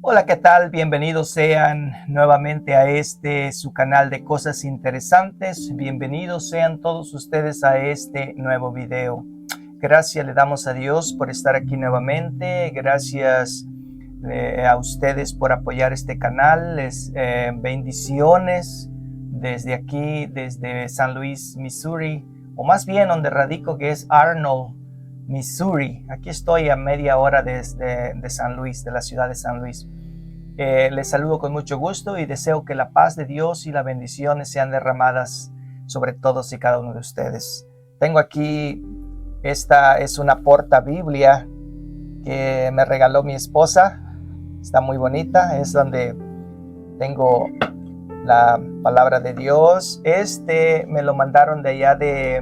Hola, ¿qué tal? Bienvenidos sean nuevamente a su canal de cosas interesantes. Bienvenidos sean todos ustedes a este nuevo video. Gracias le damos a Dios por estar aquí nuevamente. Gracias a ustedes por apoyar este canal. Bendiciones desde aquí, desde San Luis, Missouri, o más bien donde radico, que es Arnold, Missouri. Aquí estoy a media hora de San Luis, de la ciudad de San Luis. Les saludo con mucho gusto y deseo que la paz de Dios y las bendiciones sean derramadas sobre todos y cada uno de ustedes. Tengo aquí, esta es una porta Biblia que me regaló mi esposa. Está muy bonita, es donde tengo la palabra de Dios. Me lo mandaron de allá de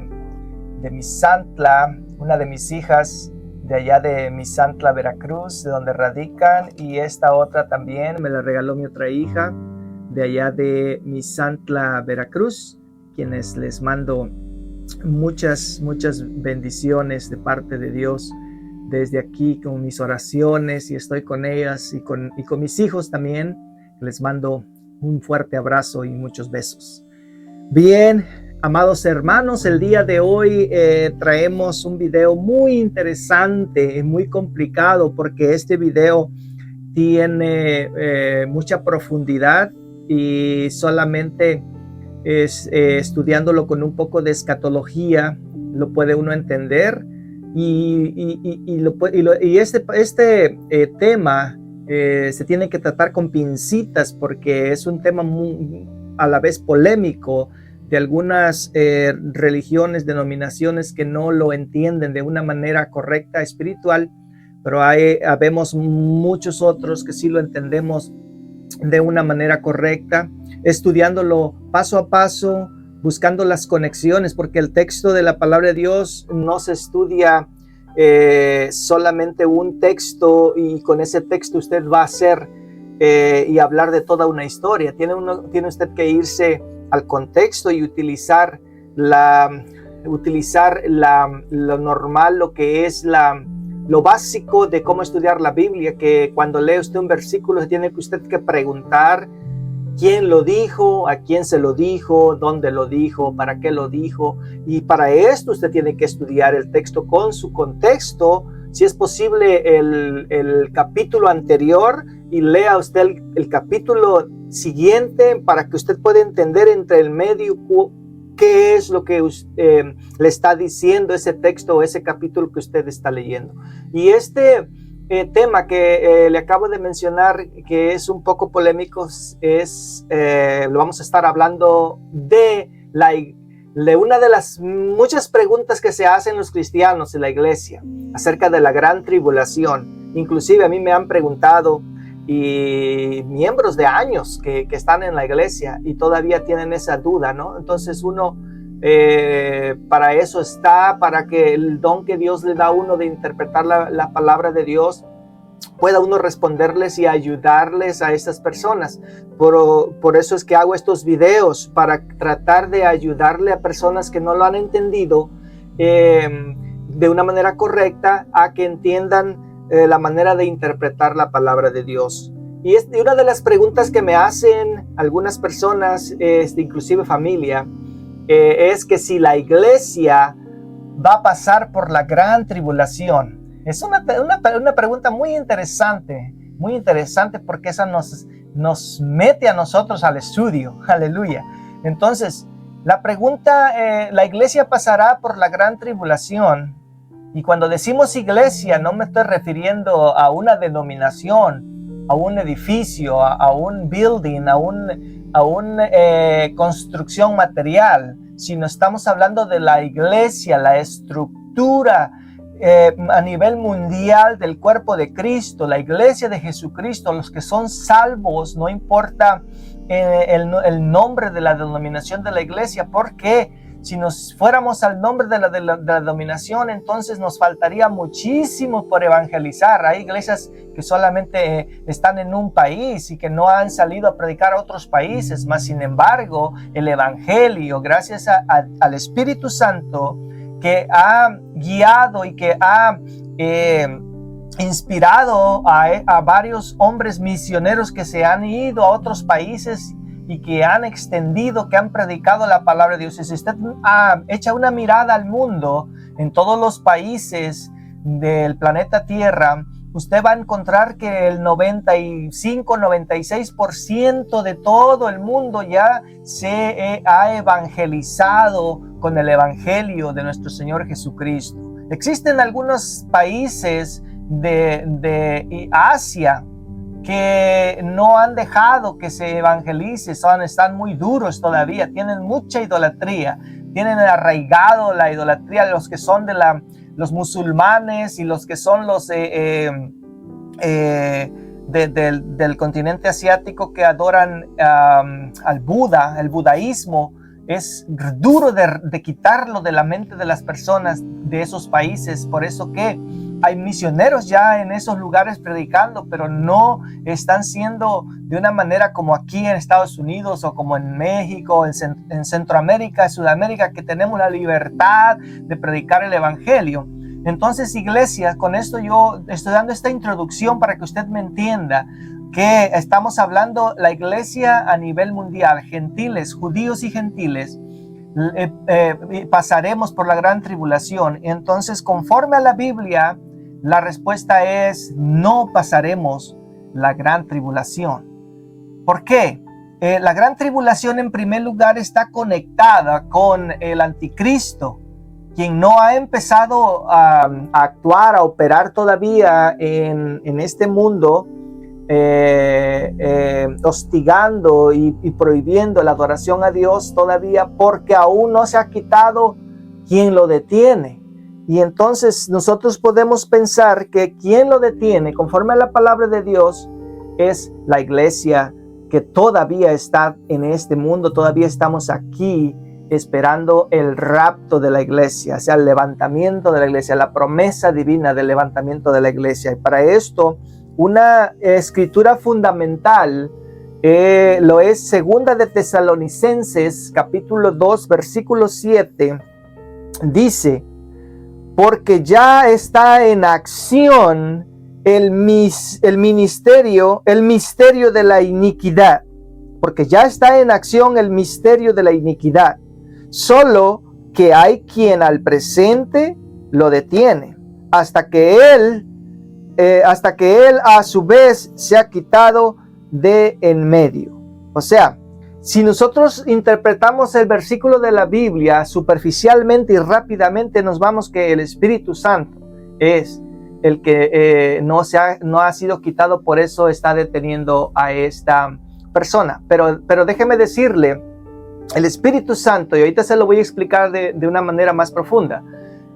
Misantla, una de mis hijas de allá de Misantla, Veracruz, de donde radican, y esta otra también me la regaló mi otra hija de allá de Misantla, Veracruz, quienes les mando muchas bendiciones de parte de Dios desde aquí, con mis oraciones, y estoy con ellas y con mis hijos también. Les mando un fuerte abrazo y muchos besos. Bien, amados hermanos, el día de hoy traemos un video muy interesante, muy complicado, porque este video tiene mucha profundidad y solamente estudiándolo con un poco de escatología lo puede uno entender. Este tema se tiene que tratar con pincitas, porque es un tema muy, a la vez polémico, de algunas religiones, denominaciones que no lo entienden de una manera correcta espiritual, pero habemos muchos otros que sí lo entendemos de una manera correcta, estudiándolo paso a paso, buscando las conexiones, porque el texto de la palabra de Dios no se estudia solamente un texto y con ese texto usted va a hacer y hablar de toda una historia. Tiene usted que irse al contexto y utilizar lo normal, lo que es lo básico de cómo estudiar la Biblia, que cuando lee usted un versículo tiene que usted que preguntar quién lo dijo, a quién se lo dijo, dónde lo dijo, para qué lo dijo, y para esto usted tiene que estudiar el texto con su contexto. Si es posible, el capítulo anterior, y lea usted el capítulo siguiente para que usted pueda entender entre el medio qué es lo que le está diciendo ese texto o ese capítulo que usted está leyendo. Y este tema que le acabo de mencionar, que es un poco polémico, lo vamos a estar hablando de una de las muchas preguntas que se hacen los cristianos en la iglesia acerca de la gran tribulación. Inclusive a mí me han preguntado, y miembros de años que están en la iglesia y todavía tienen esa duda, ¿no? Entonces uno para eso está, para que el don que Dios le da a uno de interpretar la palabra de Dios pueda uno responderles y ayudarles a estas personas. Por eso es que hago estos videos, para tratar de ayudarle a personas que no lo han entendido de una manera correcta, a que entiendan la manera de interpretar la palabra de Dios. Y una de las preguntas que me hacen algunas personas, inclusive familia, es que si la iglesia va a pasar por la gran tribulación. Es una pregunta muy interesante porque esa nos mete a nosotros al estudio. Aleluya. Entonces, la pregunta, ¿la iglesia pasará por la gran tribulación? Y cuando decimos iglesia, no me estoy refiriendo a una denominación, a un edificio, a un building, a una construcción material, sino estamos hablando de la iglesia, la estructura a nivel mundial del cuerpo de Cristo, la iglesia de Jesucristo, los que son salvos, no importa el nombre de la denominación de la iglesia, porque si nos fuéramos al nombre de la denominación, entonces nos faltaría muchísimo por evangelizar. Hay iglesias que solamente están en un país y que no han salido a predicar a otros países, mas sin embargo, el evangelio, gracias al Espíritu Santo, que ha guiado y que ha inspirado a varios hombres misioneros que se han ido a otros países y que han extendido, que han predicado la palabra de Dios. Si usted echa una mirada al mundo, en todos los países del planeta Tierra, usted va a encontrar que el 95-96% de todo el mundo ya se ha evangelizado con el evangelio de nuestro Señor Jesucristo. Existen algunos países de Asia que no han dejado que se evangelice, están muy duros todavía, tienen mucha idolatría, tienen arraigado la idolatría, los que son los musulmanes y los que son los del continente asiático que adoran al Buda. El budaísmo es duro de quitarlo de la mente de las personas de esos países, por eso que hay misioneros ya en esos lugares predicando, pero no están siendo de una manera como aquí en Estados Unidos o como en México, en Centroamérica, en Sudamérica, que tenemos la libertad de predicar el evangelio. Entonces, iglesia, con esto yo estoy dando esta introducción para que usted me entienda que estamos hablando la iglesia a nivel mundial, gentiles, judíos y gentiles, pasaremos por la gran tribulación. Entonces, conforme a la Biblia, la respuesta es no pasaremos la gran tribulación. ¿Por qué? La gran tribulación en primer lugar está conectada con el anticristo, quien no ha empezado a actuar, a operar todavía en este mundo, hostigando y prohibiendo la adoración a Dios todavía, porque aún no se ha quitado quien lo detiene. Y entonces nosotros podemos pensar que quien lo detiene, conforme a la palabra de Dios, es la iglesia que todavía está en este mundo, todavía estamos aquí esperando el rapto de la iglesia, o sea, el levantamiento de la iglesia, la promesa divina del levantamiento de la iglesia. Y para esto, una escritura fundamental lo es Segunda de Tesalonicenses, capítulo 2, versículo 7, dice: porque ya está en acción el misterio de la iniquidad. Porque ya está en acción el misterio de la iniquidad. Solo que hay quien al presente lo detiene, hasta que él a su vez se ha quitado de en medio. O sea, si nosotros interpretamos el versículo de la Biblia superficialmente y rápidamente, nos vamos que el Espíritu Santo es el que no ha sido quitado, por eso está deteniendo a esta persona. Pero déjeme decirle, el Espíritu Santo, y ahorita se lo voy a explicar de una manera más profunda,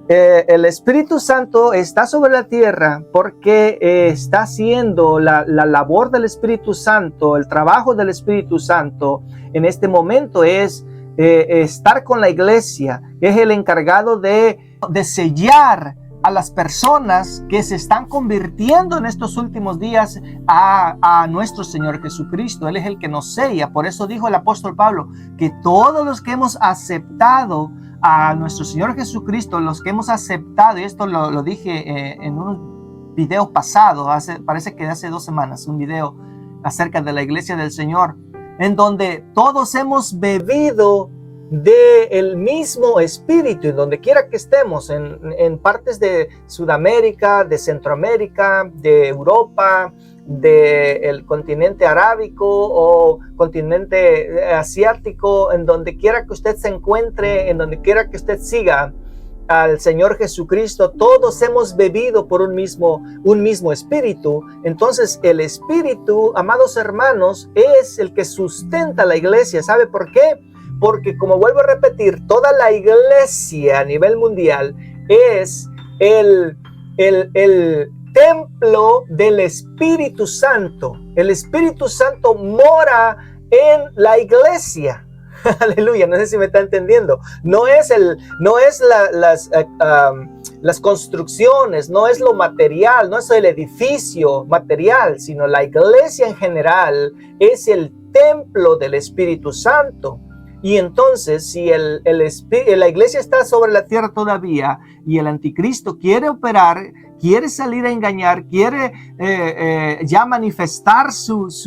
el Espíritu Santo está sobre la tierra porque está haciendo la labor del Espíritu Santo, el trabajo del Espíritu Santo en este momento es estar con la iglesia, es el encargado de sellar a las personas que se están convirtiendo en estos últimos días a nuestro Señor Jesucristo. Él es el que nos sella. Por eso dijo el apóstol Pablo que todos los que hemos aceptado a nuestro Señor Jesucristo, los que hemos aceptado, y esto lo dije en un video pasado, parece que hace 2 semanas, un video acerca de la iglesia del Señor, en donde todos hemos bebido del mismo espíritu, en donde quiera que estemos, en partes de Sudamérica, de Centroamérica, de Europa, del continente arábico o continente asiático, en donde quiera que usted se encuentre, en donde quiera que usted siga al Señor Jesucristo, todos hemos bebido por un mismo espíritu. Entonces el espíritu, amados hermanos, es el que sustenta la iglesia. ¿Sabe por qué? Porque, como vuelvo a repetir, toda la iglesia a nivel mundial es el templo del Espíritu Santo. El Espíritu Santo mora en la iglesia. Aleluya, no sé si me está entendiendo. No es las construcciones, no es lo material, no es el edificio material, sino la iglesia en general es el templo del Espíritu Santo. Y entonces, si la iglesia está sobre la tierra todavía y el anticristo quiere operar, quiere salir a engañar, quiere ya manifestar sus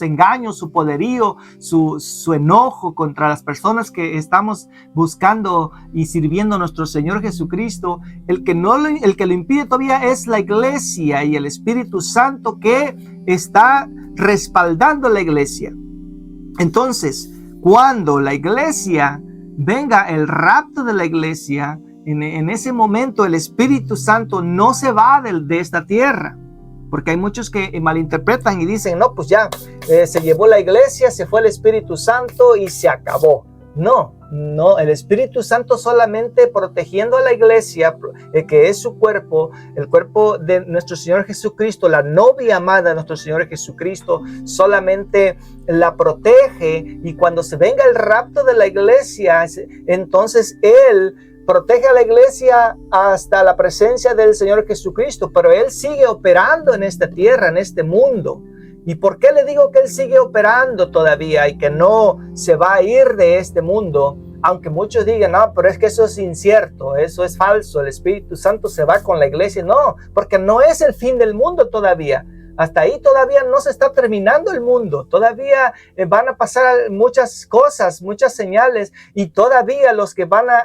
engaños, su poderío, su enojo contra las personas que estamos buscando y sirviendo a nuestro Señor Jesucristo, el que lo impide todavía es la iglesia y el Espíritu Santo que está respaldando la iglesia. Entonces, cuando la iglesia venga, el rapto de la iglesia, en ese momento el Espíritu Santo no se va de esta tierra, porque hay muchos que malinterpretan y dicen, no, pues ya se llevó la iglesia, se fue el Espíritu Santo y se acabó. No, el Espíritu Santo solamente protegiendo a la iglesia, que es su cuerpo, el cuerpo de nuestro Señor Jesucristo, la novia amada de nuestro Señor Jesucristo, solamente la protege, y cuando se venga el rapto de la iglesia, entonces Él protege a la iglesia hasta la presencia del Señor Jesucristo, pero Él sigue operando en esta tierra, en este mundo. ¿Y por qué le digo que Él sigue operando todavía y que no se va a ir de este mundo? Aunque muchos digan, no, pero es que eso es incierto, eso es falso, el Espíritu Santo se va con la iglesia. No, porque no es el fin del mundo todavía. Hasta ahí todavía no se está terminando el mundo. Todavía van a pasar muchas cosas, muchas señales, y todavía los que van a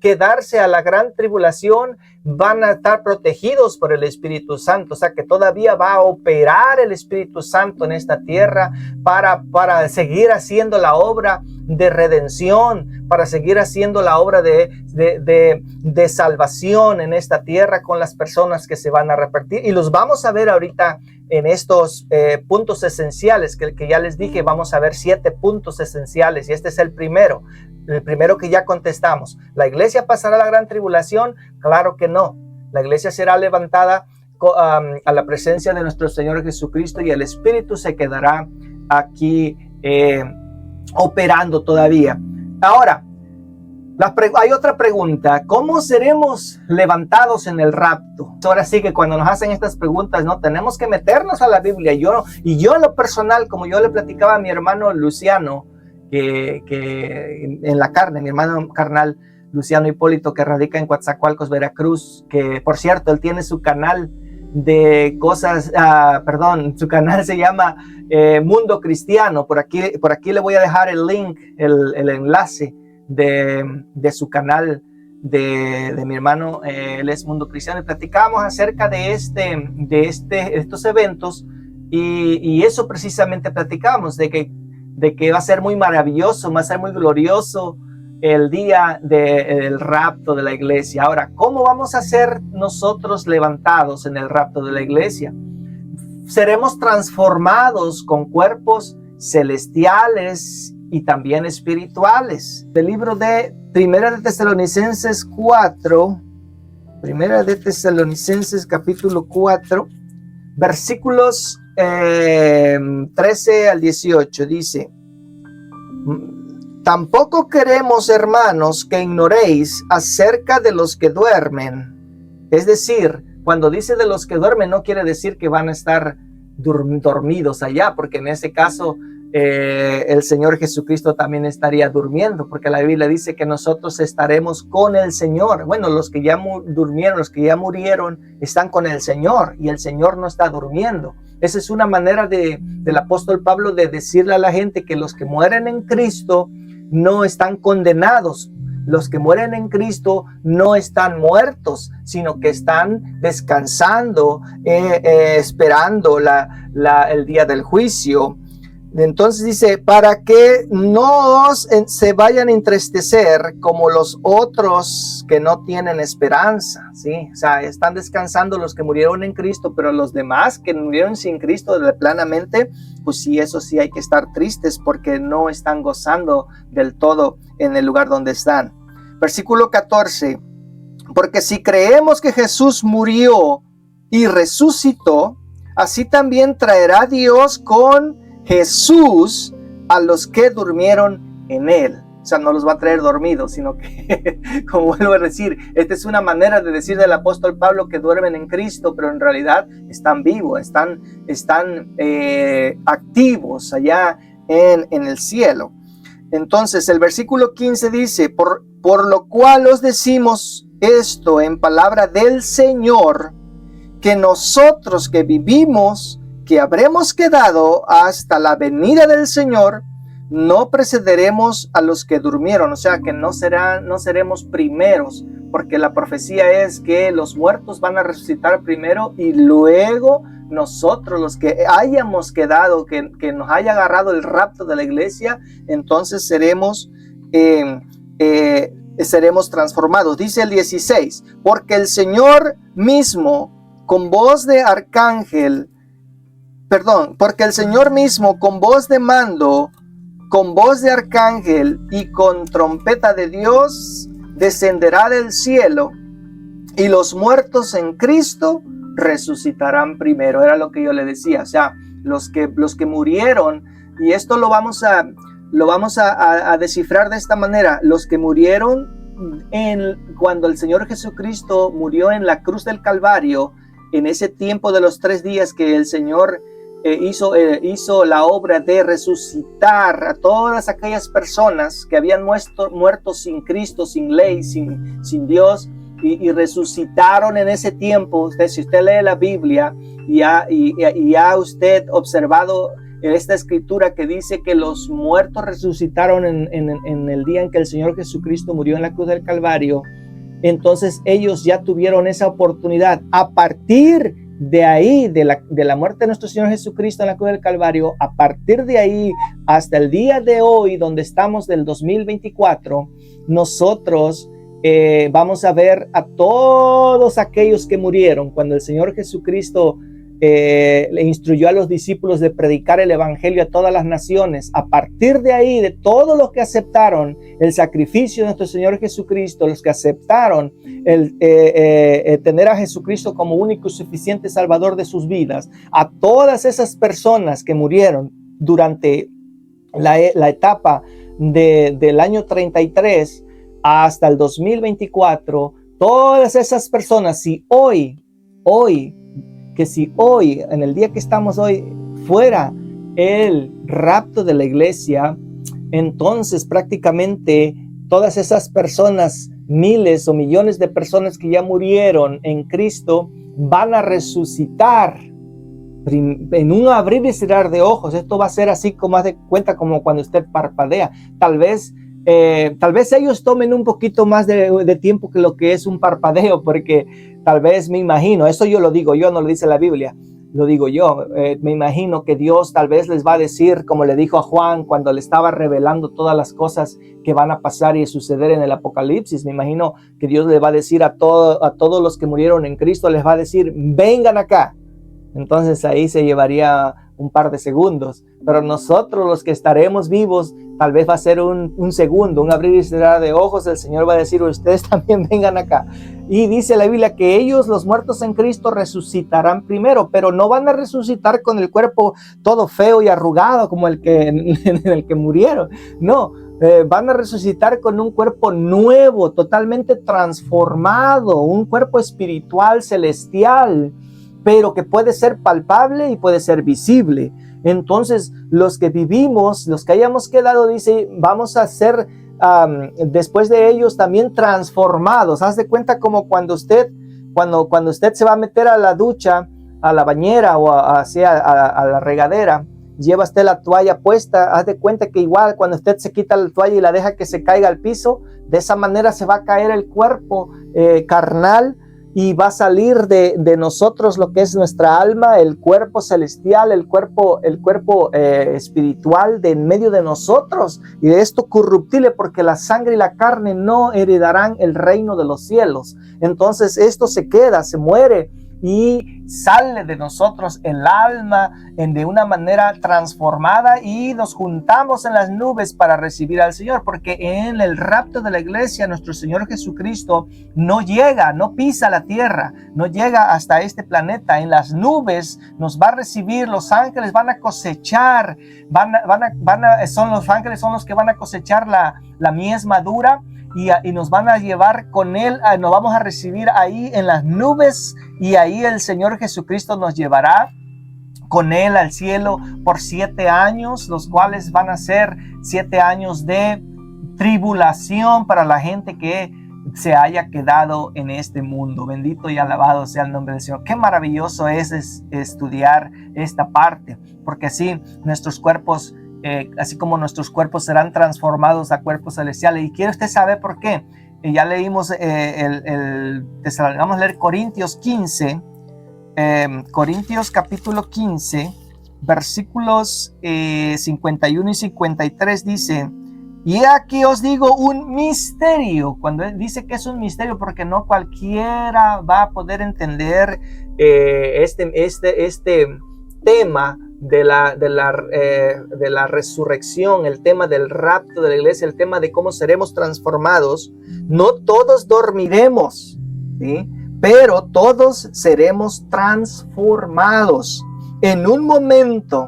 quedarse a la gran tribulación van a estar protegidos por el Espíritu Santo. O sea que todavía va a operar el Espíritu Santo en esta tierra para seguir haciendo la obra de redención, para seguir haciendo la obra de salvación en esta tierra con las personas que se van a arrepentir. Y los vamos a ver ahorita en estos puntos esenciales que ya les dije. Vamos a ver 7 puntos esenciales, y este es el primero que ya contestamos. ¿La iglesia pasará la gran tribulación? Claro que no. La iglesia será levantada a la presencia de nuestro Señor Jesucristo, y el Espíritu se quedará aquí operando todavía. Ahora, hay otra pregunta: ¿cómo seremos levantados en el rapto? Ahora sí que cuando nos hacen estas preguntas, no tenemos que meternos a la Biblia. Yo en lo personal, como yo le platicaba a mi hermano Luciano, que en la carne, mi hermano carnal Luciano Hipólito, que radica en Coatzacoalcos, Veracruz, que por cierto, él tiene su canal de cosas, su canal se llama Mundo Cristiano. Por aquí le voy a dejar el link, el enlace de su canal de mi hermano. Él es Mundo Cristiano, y platicábamos acerca de estos eventos, y eso precisamente platicábamos, de que va a ser muy maravilloso, va a ser muy glorioso el día del rapto de la iglesia. Ahora, ¿cómo vamos a ser nosotros levantados en el rapto de la iglesia? Seremos transformados con cuerpos celestiales y también espirituales. Del libro de Primera de Tesalonicenses 4, Primera de Tesalonicenses capítulo 4, versículos 13 al 18, dice: tampoco queremos, hermanos, que ignoréis acerca de los que duermen. Es decir, cuando dice de los que duermen, no quiere decir que van a estar dormidos allá, porque en ese caso el Señor Jesucristo también estaría durmiendo, porque la Biblia dice que nosotros estaremos con el Señor. Bueno, los que ya durmieron, los que ya murieron, están con el Señor, y el Señor no está durmiendo. Esa es una manera del apóstol Pablo de decirle a la gente que los que mueren en Cristo no están condenados. Los que mueren en Cristo no están muertos, sino que están descansando, esperando el día del juicio. Entonces dice, para que no se vayan a entristecer como los otros que no tienen esperanza, ¿sí? O sea, están descansando los que murieron en Cristo, pero los demás que murieron sin Cristo plenamente, pues sí, eso sí hay que estar tristes, porque no están gozando del todo en el lugar donde están. Versículo 14, porque si creemos que Jesús murió y resucitó, así también traerá Dios con Jesús a los que durmieron en él. O sea, no los va a traer dormidos, sino que, como vuelvo a decir, esta es una manera de decir del apóstol Pablo que duermen en Cristo, pero en realidad están vivos, están activos allá en el cielo. Entonces el versículo 15 dice, por lo cual os decimos esto en palabra del Señor, que nosotros que vivimos, que habremos quedado hasta la venida del Señor, no precederemos a los que durmieron. O sea, que no seremos primeros, porque la profecía es que los muertos van a resucitar primero y luego nosotros, los que hayamos quedado, que nos haya agarrado el rapto de la iglesia, entonces seremos transformados. Dice el 16, porque el Señor mismo con voz de mando, con voz de arcángel y con trompeta de Dios, descenderá del cielo, y los muertos en Cristo resucitarán primero. Era lo que yo le decía. O sea, los que murieron, y esto lo vamos a descifrar de esta manera: los que murieron cuando el Señor Jesucristo murió en la cruz del Calvario, en ese tiempo de los 3 días que el Señor hizo la obra de resucitar a todas aquellas personas que habían muerto sin Cristo, sin ley, sin Dios, y resucitaron en ese tiempo. Si usted lee la Biblia y ha usted observado esta escritura que dice que los muertos resucitaron en el día en que el Señor Jesucristo murió en la cruz del Calvario, entonces ellos ya tuvieron esa oportunidad. A partir de ahí, de la muerte de nuestro Señor Jesucristo en la cruz del Calvario, a partir de ahí hasta el día de hoy, donde estamos del 2024, nosotros vamos a ver a todos aquellos que murieron cuando el Señor Jesucristo le instruyó a los discípulos de predicar el evangelio a todas las naciones. A partir de ahí, de todos los que aceptaron el sacrificio de nuestro Señor Jesucristo, los que aceptaron tener a Jesucristo como único y suficiente Salvador de sus vidas, a todas esas personas que murieron durante la etapa del año 33 hasta el 2024, todas esas personas, si hoy, en el día que estamos hoy, fuera el rapto de la iglesia, entonces prácticamente todas esas personas, miles o millones de personas que ya murieron en Cristo, van a resucitar en un abrir y cerrar de ojos. Esto va a ser así como haz de cuenta, como cuando usted parpadea. Tal vez ellos tomen un poquito más de tiempo que lo que es un parpadeo, porque tal vez, me imagino, eso yo lo digo yo, no lo dice la Biblia, lo digo yo, me imagino que Dios tal vez les va a decir, como le dijo a Juan cuando le estaba revelando todas las cosas que van a pasar y suceder en el Apocalipsis. Me imagino que Dios le va a decir a todos los que murieron en Cristo, les va a decir, vengan acá. Entonces ahí se llevaría un par de segundos, pero nosotros los que estaremos vivos, tal vez va a ser un segundo, un abrir y cerrar de ojos. El Señor va a decir, ustedes también vengan acá. Y dice la Biblia que ellos, los muertos en Cristo, resucitarán primero, pero no van a resucitar con el cuerpo todo feo y arrugado como en el que murieron. No, van a resucitar con un cuerpo nuevo, totalmente transformado, un cuerpo espiritual celestial, pero que puede ser palpable y puede ser visible. Entonces, los que vivimos, los que hayamos quedado, dice, vamos a ser después de ellos también transformados. Haz de cuenta como cuando usted se va a meter a la ducha, a la bañera o a la regadera, lleva usted la toalla puesta. Haz de cuenta que igual cuando usted se quita la toalla y la deja que se caiga al piso, de esa manera se va a caer el cuerpo carnal, y va a salir de nosotros lo que es nuestra alma, el cuerpo celestial, el cuerpo espiritual de en medio de nosotros, y de esto corruptible, porque la sangre y la carne no heredarán el reino de los cielos. Entonces esto se queda, se muere, y sale de nosotros el alma de una manera transformada, y nos juntamos en las nubes para recibir al Señor, porque en el rapto de la iglesia nuestro Señor Jesucristo no pisa la tierra, no llega hasta este planeta. En las nubes nos va a recibir, los ángeles van a cosechar, los ángeles son los que van a cosechar la mies madura, y nos van a llevar con él, nos vamos a recibir ahí en las nubes, y ahí el Señor Jesucristo nos llevará con él al cielo por 7 años, los cuales van a ser 7 años de tribulación para la gente que se haya quedado en este mundo. Bendito y alabado sea el nombre del Señor. Qué maravilloso es estudiar esta parte, porque así nuestros cuerpos, así como nuestros cuerpos serán transformados a cuerpos celestiales. ¿Y quiere usted saber por qué? Ya leímos vamos a leer Corintios 15, Corintios capítulo 15, versículos 51 y 53 dice: y aquí os digo un misterio. Cuando él dice que es un misterio, porque no cualquiera va a poder entender este tema de la resurrección, el tema del rapto de la iglesia, el tema de cómo seremos transformados. No todos dormiremos, ¿sí? Pero todos seremos transformados en un momento,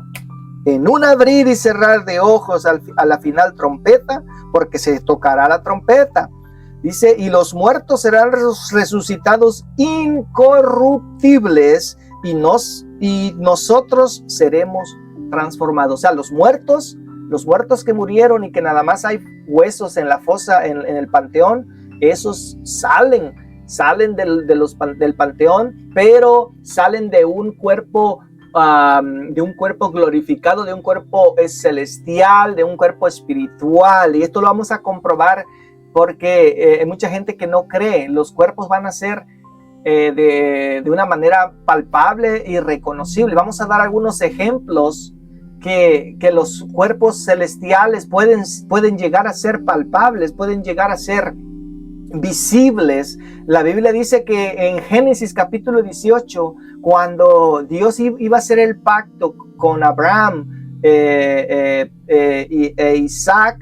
en un abrir y cerrar de ojos a la final trompeta, porque se tocará la trompeta. Dice, y los muertos serán resucitados incorruptibles, y nosotros seremos transformados. O sea, los muertos que murieron y que nada más hay huesos en la fosa, en el panteón, esos salen del panteón, pero salen de un cuerpo glorificado, de un cuerpo celestial, de un cuerpo espiritual. Y esto lo vamos a comprobar porque hay mucha gente que no cree. Los cuerpos van a ser de una manera palpable y reconocible. Vamos a dar algunos ejemplos que los cuerpos celestiales pueden llegar a ser palpables, pueden llegar a ser visibles. La Biblia dice que en Génesis capítulo 18, cuando Dios iba a hacer el pacto con Abraham e Isaac,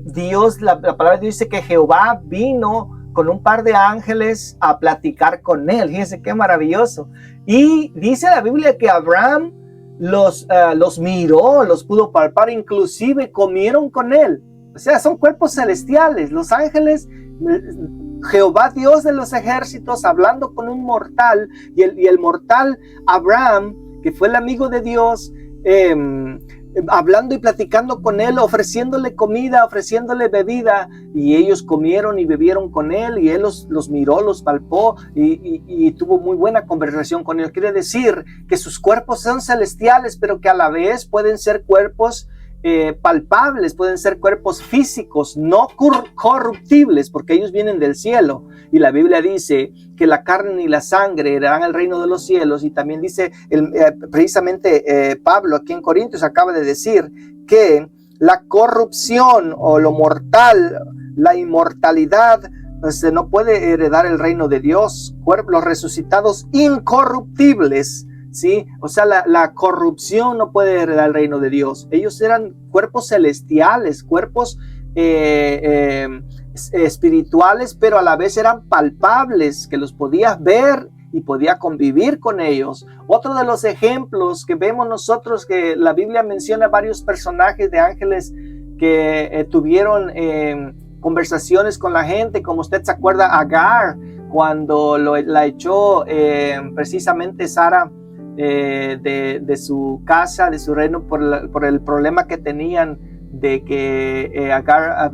Dios, la palabra dice que Jehová vino con un par de ángeles a platicar con él. Fíjense qué maravilloso. Y dice la Biblia que Abraham los miró, los pudo palpar, inclusive comieron con él. O sea, son cuerpos celestiales. Los ángeles, Jehová Dios de los ejércitos, hablando con un mortal, y el mortal Abraham, que fue el amigo de Dios, hablando y platicando con él, ofreciéndole comida, ofreciéndole bebida, y ellos comieron y bebieron con él, y él los miró, los palpó y tuvo muy buena conversación con él. Quiere decir que sus cuerpos son celestiales, pero que a la vez pueden ser cuerpos palpables, pueden ser cuerpos físicos, no corruptibles, porque ellos vienen del cielo. Y la Biblia dice que la carne y la sangre heredarán el reino de los cielos. Y también dice precisamente Pablo aquí en Corintios acaba de decir que la corrupción o lo mortal, la inmortalidad, no puede heredar el reino de Dios. Los resucitados incorruptibles, ¿sí? O sea, la corrupción no puede heredar el reino de Dios. Ellos eran cuerpos celestiales, cuerpos espirituales, pero a la vez eran palpables, que los podías ver y podía convivir con ellos. Otro de los ejemplos que vemos nosotros, que la Biblia menciona varios personajes de ángeles que tuvieron conversaciones con la gente, como usted se acuerda, Agar, cuando la echó precisamente Sara de su casa, de su reino, por el problema que tenían de que Agar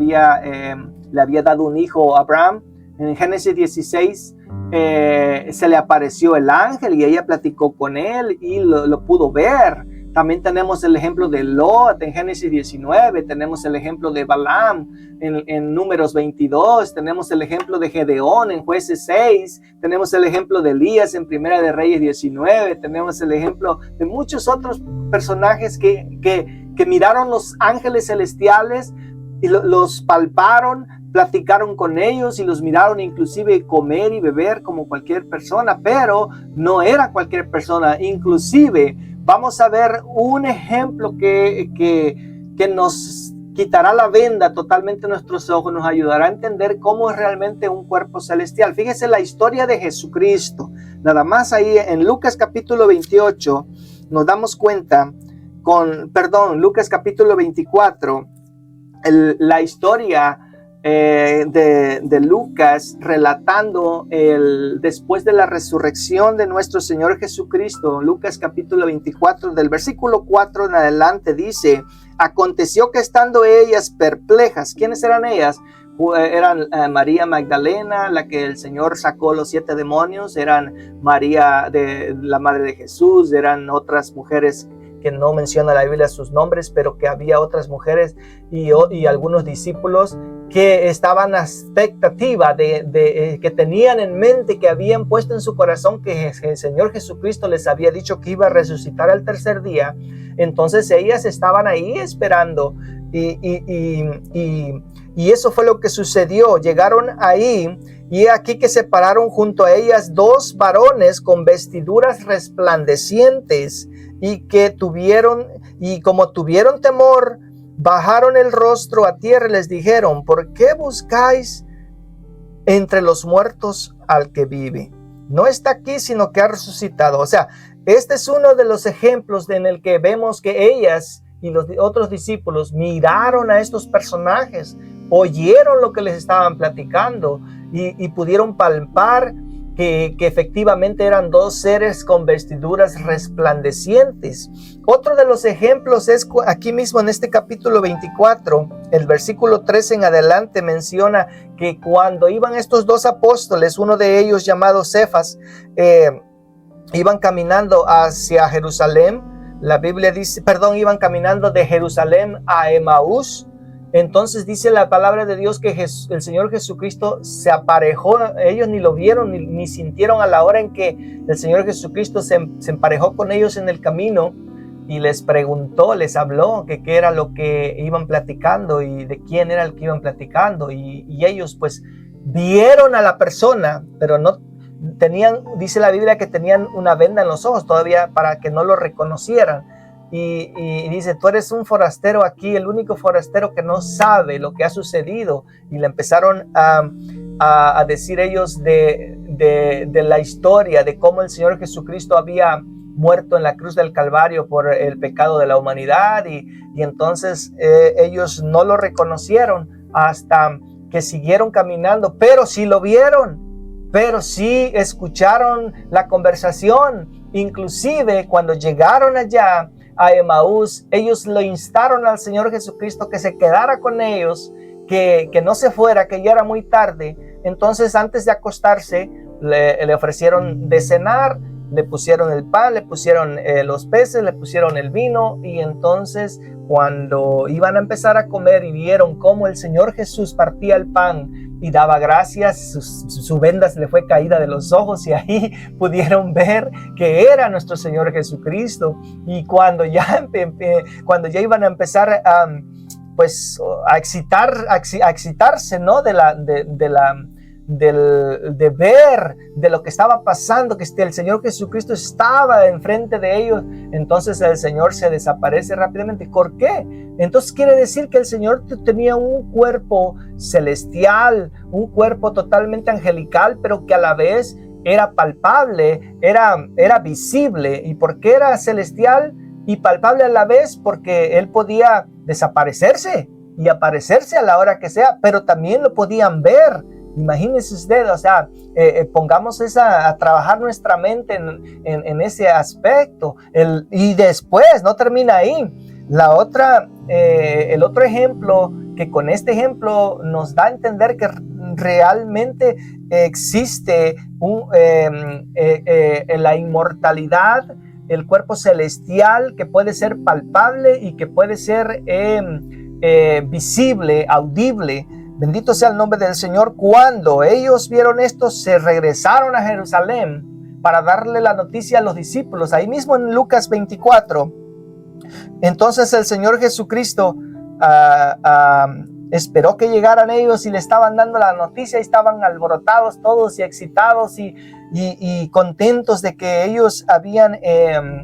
le había dado un hijo a Abraham. En Génesis 16 se le apareció el ángel y ella platicó con él y lo pudo ver. También tenemos el ejemplo de Lot en Génesis 19, tenemos el ejemplo de Balaam en Números 22, tenemos el ejemplo de Gedeón en Jueces 6, tenemos el ejemplo de Elías en Primera de Reyes 19, tenemos el ejemplo de muchos otros personajes que miraron los ángeles celestiales y los palparon, platicaron con ellos y los miraron inclusive comer y beber como cualquier persona, pero no era cualquier persona. Inclusive vamos a ver un ejemplo que nos quitará la venda totalmente de nuestros ojos, nos ayudará a entender cómo es realmente un cuerpo celestial. Fíjese la historia de Jesucristo. Nada más ahí en Lucas capítulo 28 nos damos cuenta, Lucas capítulo 24, la historia de Lucas relatando después de la resurrección de nuestro Señor Jesucristo. Lucas capítulo 24 del versículo 4 en adelante dice: aconteció que estando ellas perplejas. ¿Quiénes eran ellas? Eran María Magdalena, la que el Señor sacó los 7 demonios, eran María, la madre de Jesús, eran otras mujeres que no menciona la Biblia sus nombres, pero que había otras mujeres y algunos discípulos que estaban a expectativa que tenían en mente, que habían puesto en su corazón que el Señor Jesucristo les había dicho que iba a resucitar al tercer día. Entonces ellas estaban ahí esperando y eso fue lo que sucedió. Llegaron ahí y aquí que se pararon junto a ellas 2 varones con vestiduras resplandecientes, y como tuvieron temor, bajaron el rostro a tierra y les dijeron: ¿por qué buscáis entre los muertos al que vive? No está aquí, sino que ha resucitado. O sea, este es uno de los ejemplos en el que vemos que ellas y los otros discípulos miraron a estos personajes, oyeron lo que les estaban platicando y pudieron palpar que efectivamente eran 2 seres con vestiduras resplandecientes. Otro de los ejemplos es aquí mismo en este capítulo 24, el versículo 13 en adelante menciona que cuando iban estos 2 apóstoles, uno de ellos llamado Cefas, iban caminando hacia Jerusalén. La Biblia dice, iban caminando de Jerusalén a Emaús. Entonces dice la palabra de Dios que el Señor Jesucristo se aparejó. Ellos ni lo vieron ni sintieron a la hora en que el Señor Jesucristo se emparejó con ellos en el camino y les preguntó, les habló que qué era lo que iban platicando y de quién era el que iban platicando, y ellos pues vieron a la persona, pero no tenían, dice la Biblia que tenían una venda en los ojos todavía para que no lo reconocieran. Y dice: tú eres un forastero aquí, el único forastero que no sabe lo que ha sucedido. Y le empezaron a decir ellos de la historia, de cómo el Señor Jesucristo había muerto en la cruz del Calvario por el pecado de la humanidad, y entonces ellos no lo reconocieron hasta que siguieron caminando, pero sí lo vieron, pero sí escucharon la conversación. Inclusive cuando llegaron allá a Emaús, ellos lo instaron al Señor Jesucristo que se quedara con ellos, que no se fuera, que ya era muy tarde. Entonces antes de acostarse le ofrecieron de cenar, le pusieron el pan, le pusieron los peces, le pusieron el vino, y entonces cuando iban a empezar a comer y vieron cómo el Señor Jesús partía el pan y daba gracias, su venda se le fue caída de los ojos, y ahí pudieron ver que era nuestro Señor Jesucristo. Y cuando ya iban a empezar a excitarse, ¿no? de ver de lo que estaba pasando, que el Señor Jesucristo estaba enfrente de ellos, entonces el Señor se desaparece rápidamente. ¿Por qué? Entonces quiere decir que el Señor tenía un cuerpo celestial, un cuerpo totalmente angelical, pero que a la vez era palpable, era visible. ¿Y por qué era celestial y palpable a la vez? Porque Él podía desaparecerse y aparecerse a la hora que sea, pero también lo podían ver. Imagínense ustedes, o sea, pongamos a trabajar nuestra mente en ese aspecto. Y después no termina ahí. El otro ejemplo, que con este ejemplo nos da a entender que realmente existe la inmortalidad, el cuerpo celestial que puede ser palpable y que puede ser visible, audible. Bendito sea el nombre del Señor. Cuando ellos vieron esto, se regresaron a Jerusalén para darle la noticia a los discípulos. Ahí mismo en Lucas 24. Entonces el Señor Jesucristo esperó que llegaran ellos y le estaban dando la noticia, y estaban alborotados todos y excitados y contentos de que ellos habían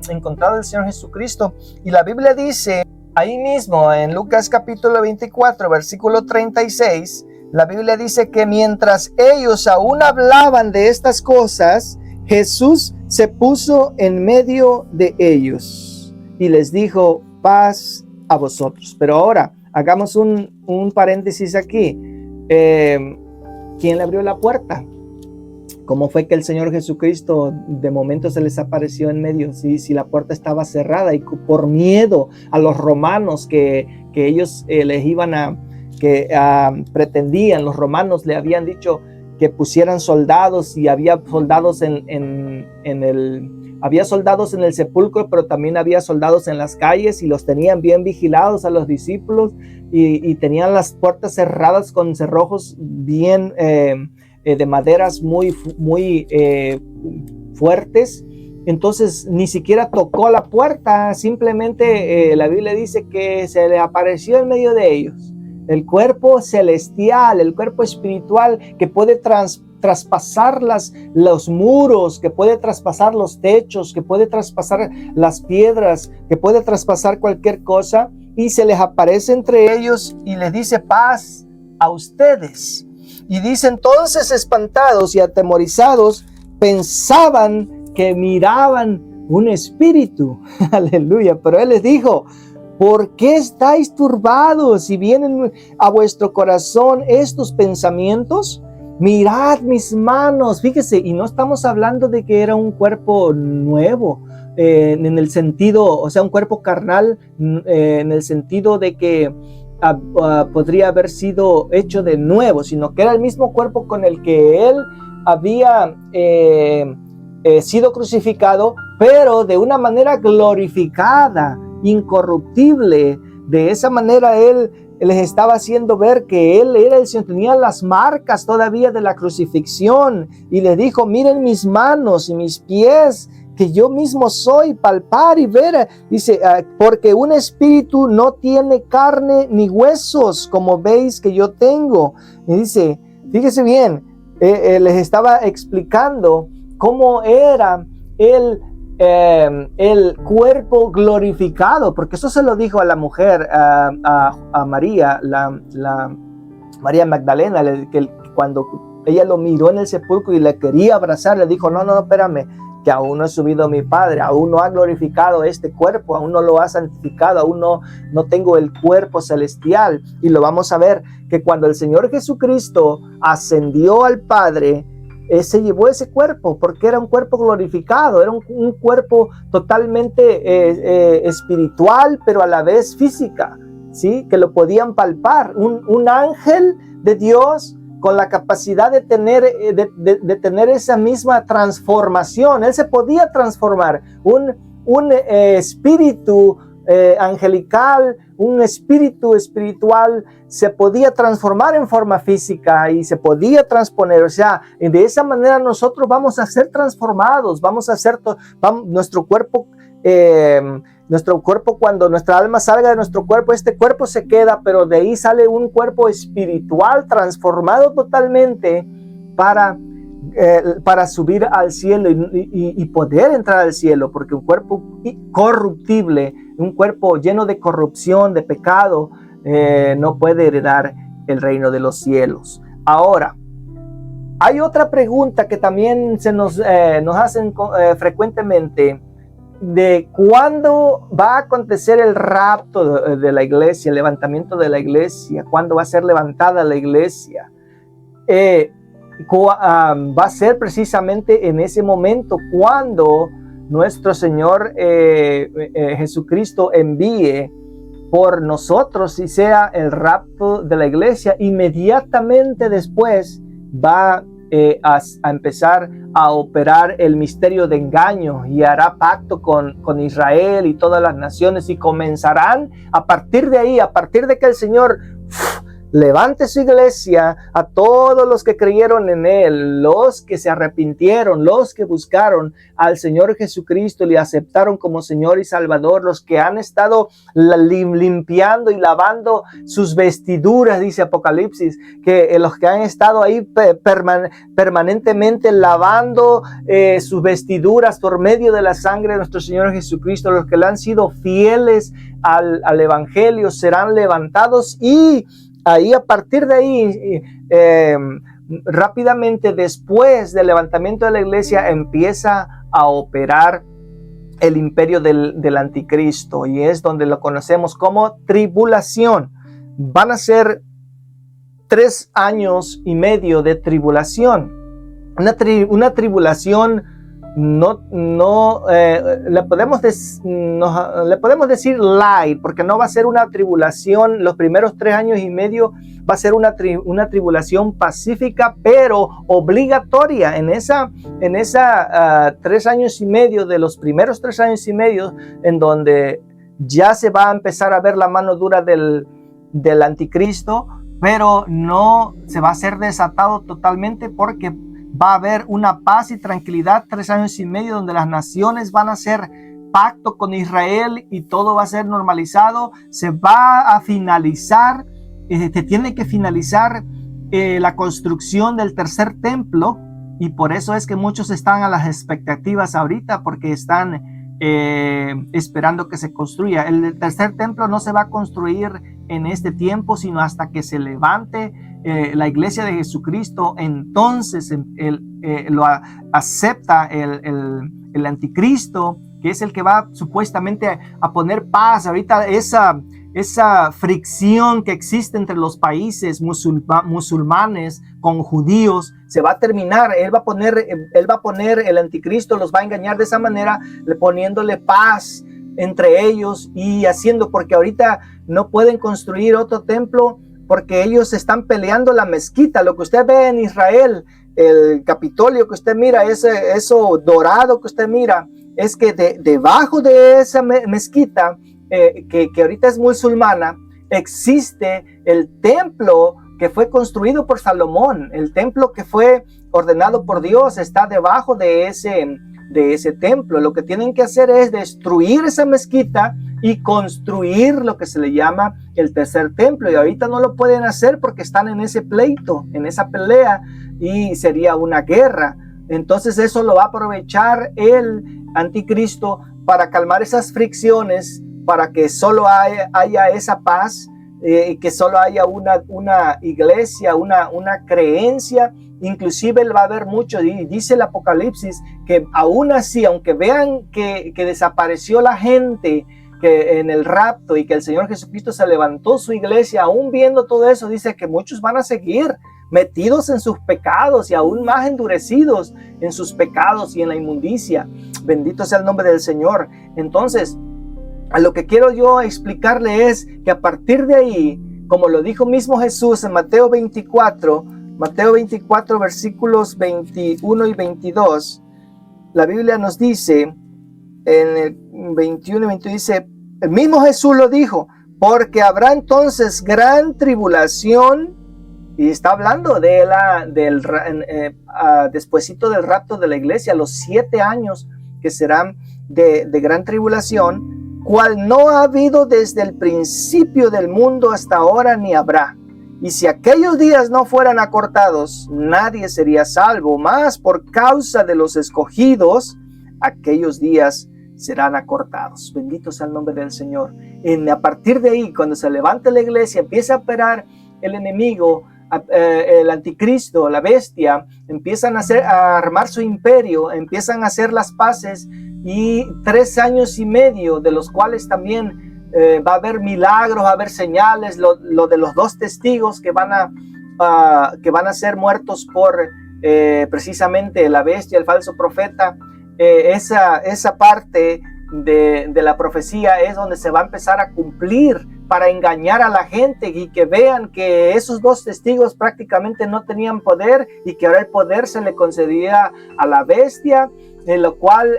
encontrado al Señor Jesucristo. Y la Biblia dice ahí mismo en Lucas capítulo 24, versículo 36, la Biblia dice que mientras ellos aún hablaban de estas cosas, Jesús se puso en medio de ellos y les dijo: paz a vosotros. Pero ahora hagamos un paréntesis aquí. ¿quién le abrió la puerta? ¿Cómo fue que el Señor Jesucristo de momento se les apareció en medio? Si la puerta estaba cerrada y por miedo a los romanos que ellos les iban pretendían, los romanos le habían dicho que pusieran soldados, y había soldados había soldados en el sepulcro, pero también había soldados en las calles, y los tenían bien vigilados a los discípulos, y tenían las puertas cerradas con cerrojos bien de maderas muy fuertes. Entonces ni siquiera tocó la puerta, simplemente la Biblia dice que se le apareció en medio de ellos el cuerpo celestial, el cuerpo espiritual que puede traspasar los muros, que puede traspasar los techos, que puede traspasar las piedras, que puede traspasar cualquier cosa, y se les aparece entre ellos y les dice: paz a ustedes. Y dice: entonces, espantados y atemorizados, pensaban que miraban un espíritu. Aleluya. Pero él les dijo: ¿por qué estáis turbados? Si vienen a vuestro corazón estos pensamientos, mirad mis manos. Fíjese, y no estamos hablando de que era un cuerpo nuevo, en el sentido, o sea, un cuerpo carnal, en el sentido de que podría haber sido hecho de nuevo, sino que era el mismo cuerpo con el que él había sido crucificado, pero de una manera glorificada, incorruptible. De esa manera él les estaba haciendo ver que él era el Señor, tenía las marcas todavía de la crucifixión, y les dijo: miren mis manos y mis pies, que yo mismo soy, palpar y ver. Dice: porque un espíritu no tiene carne ni huesos, como veis que yo tengo. Y dice, fíjese bien, les estaba explicando cómo era el cuerpo glorificado, porque eso se lo dijo a la mujer, a María, la María Magdalena, que cuando ella lo miró en el sepulcro y le quería abrazar, le dijo: no, espérame, que aún no he subido a mi Padre, aún no ha glorificado este cuerpo, aún no lo ha santificado, aún no tengo el cuerpo celestial. Y lo vamos a ver, que cuando el Señor Jesucristo ascendió al Padre, se llevó ese cuerpo, porque era un cuerpo glorificado, era un cuerpo totalmente espiritual, pero a la vez física, ¿sí? Que lo podían palpar. Un ángel de Dios con la capacidad de tener esa misma transformación. Él se podía transformar. Un espíritu angelical, un espíritu espiritual se podía transformar en forma física y se podía transponer. O sea, de esa manera nosotros vamos a ser transformados, vamos a ser nuestro cuerpo, cuando nuestra alma salga de nuestro cuerpo, este cuerpo se queda, pero de ahí sale un cuerpo espiritual transformado totalmente para subir al cielo y poder entrar al cielo, porque un cuerpo corruptible, un cuerpo lleno de corrupción, de pecado, no puede heredar el reino de los cielos. Ahora, hay otra pregunta que también nos hacen frecuentemente, de cuándo va a acontecer el rapto de la iglesia, el levantamiento de la iglesia, cuándo va a ser levantada la iglesia. Va a ser precisamente en ese momento cuando nuestro Señor Jesucristo envíe por nosotros y sea el rapto de la iglesia. Inmediatamente después va a empezar a operar el misterio de engaño y hará pacto con Israel y todas las naciones, y comenzarán a partir de ahí, a partir de que el Señor levante su iglesia, a todos los que creyeron en él, los que se arrepintieron, los que buscaron al Señor Jesucristo y le aceptaron como Señor y Salvador, los que han estado limpiando y lavando sus vestiduras, dice Apocalipsis, que los que han estado ahí permanentemente lavando sus vestiduras por medio de la sangre de nuestro Señor Jesucristo, los que le han sido fieles al Evangelio, serán levantados, y ahí, a partir de ahí, rápidamente después del levantamiento de la iglesia, empieza a operar el imperio del anticristo, y es donde lo conocemos como tribulación. Van a ser 3 años y medio de tribulación. Una tribulación le podemos decir light, porque no va a ser una tribulación. Los primeros 3 años y medio va a ser una tribulación pacífica, pero obligatoria. En esa 3 años y medio, de los primeros 3 años y medio, en donde ya se va a empezar a ver la mano dura del anticristo, pero no se va a ser desatado totalmente, porque va a haber una paz y tranquilidad 3 años y medio, donde las naciones van a hacer pacto con Israel y todo va a ser normalizado. Se va a finalizar, tiene que finalizar la construcción del tercer templo, y por eso es que muchos están a las expectativas ahorita, porque están esperando que se construya. El tercer templo no se va a construir en este tiempo, sino hasta que se levante la iglesia de Jesucristo. Entonces lo acepta el anticristo, que es el que va supuestamente a poner paz. Ahorita esa fricción que existe entre los países musulmanes con judíos se va a terminar. Él va a poner, el anticristo los va a engañar de esa manera, poniéndole paz entre ellos y haciendo, porque ahorita no pueden construir otro templo, porque ellos están peleando la mezquita. Lo que usted ve en Israel, el Capitolio que usted mira, eso dorado que usted mira, es que debajo de esa mezquita, que ahorita es musulmana, existe el templo que fue construido por Salomón. El templo que fue ordenado por Dios está debajo de ese templo. Lo que tienen que hacer es destruir esa mezquita y construir lo que se le llama el tercer templo, y ahorita no lo pueden hacer porque están en ese pleito, en esa pelea, y sería una guerra. Entonces eso lo va a aprovechar el anticristo para calmar esas fricciones, para que solo haya esa paz, que solo haya una iglesia, una creencia. Inclusive va a haber mucho, y dice el Apocalipsis, que aún así, aunque vean que desapareció la gente que en el rapto y que el Señor Jesucristo se levantó su iglesia, aún viendo todo eso, dice que muchos van a seguir metidos en sus pecados y aún más endurecidos en sus pecados y en la inmundicia. Bendito sea el nombre del Señor. Entonces, a lo que quiero yo explicarle es que a partir de ahí, como lo dijo mismo Jesús en Mateo 24, versículos 21 y 22, la Biblia nos dice, en el 21 y 22 dice, el mismo Jesús lo dijo, porque habrá entonces gran tribulación, y está hablando despuesito del rapto de la iglesia, los 7 años que serán de gran tribulación, cual no ha habido desde el principio del mundo hasta ahora ni habrá. Y si aquellos días no fueran acortados, nadie sería salvo, mas por causa de los escogidos, aquellos días serán acortados. Bendito sea el nombre del Señor. A partir de ahí, cuando se levante la iglesia, empieza a operar el enemigo, el anticristo, la bestia, empiezan a armar su imperio, empiezan a hacer las paces, y 3 años y medio, de los cuales también va a haber milagros, va a haber señales, lo de los 2 testigos que van a ser muertos por precisamente la bestia, el falso profeta. Esa parte de la profecía es donde se va a empezar a cumplir para engañar a la gente, y que vean que esos 2 testigos prácticamente no tenían poder, y que ahora el poder se le concedía a la bestia, en lo cual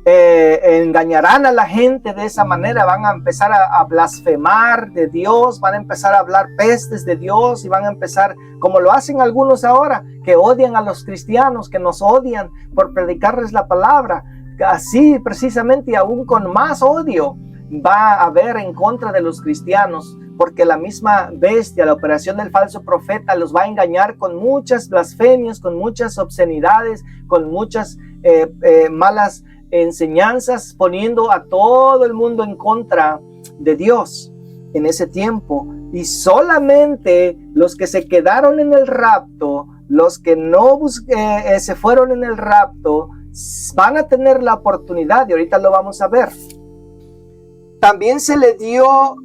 engañarán a la gente de esa manera. Van a empezar a blasfemar de Dios, van a empezar a hablar pestes de Dios, y van a empezar, como lo hacen algunos ahora, que odian a los cristianos, que nos odian por predicarles la palabra. Así precisamente, y aún con más odio va a haber en contra de los cristianos, porque la misma bestia, la operación del falso profeta, los va a engañar con muchas blasfemias, con muchas obscenidades, con muchas malas enseñanzas, poniendo a todo el mundo en contra de Dios en ese tiempo. Y solamente los que se quedaron en el rapto, los que no se fueron en el rapto, van a tener la oportunidad, y ahorita lo vamos a ver. También se le dio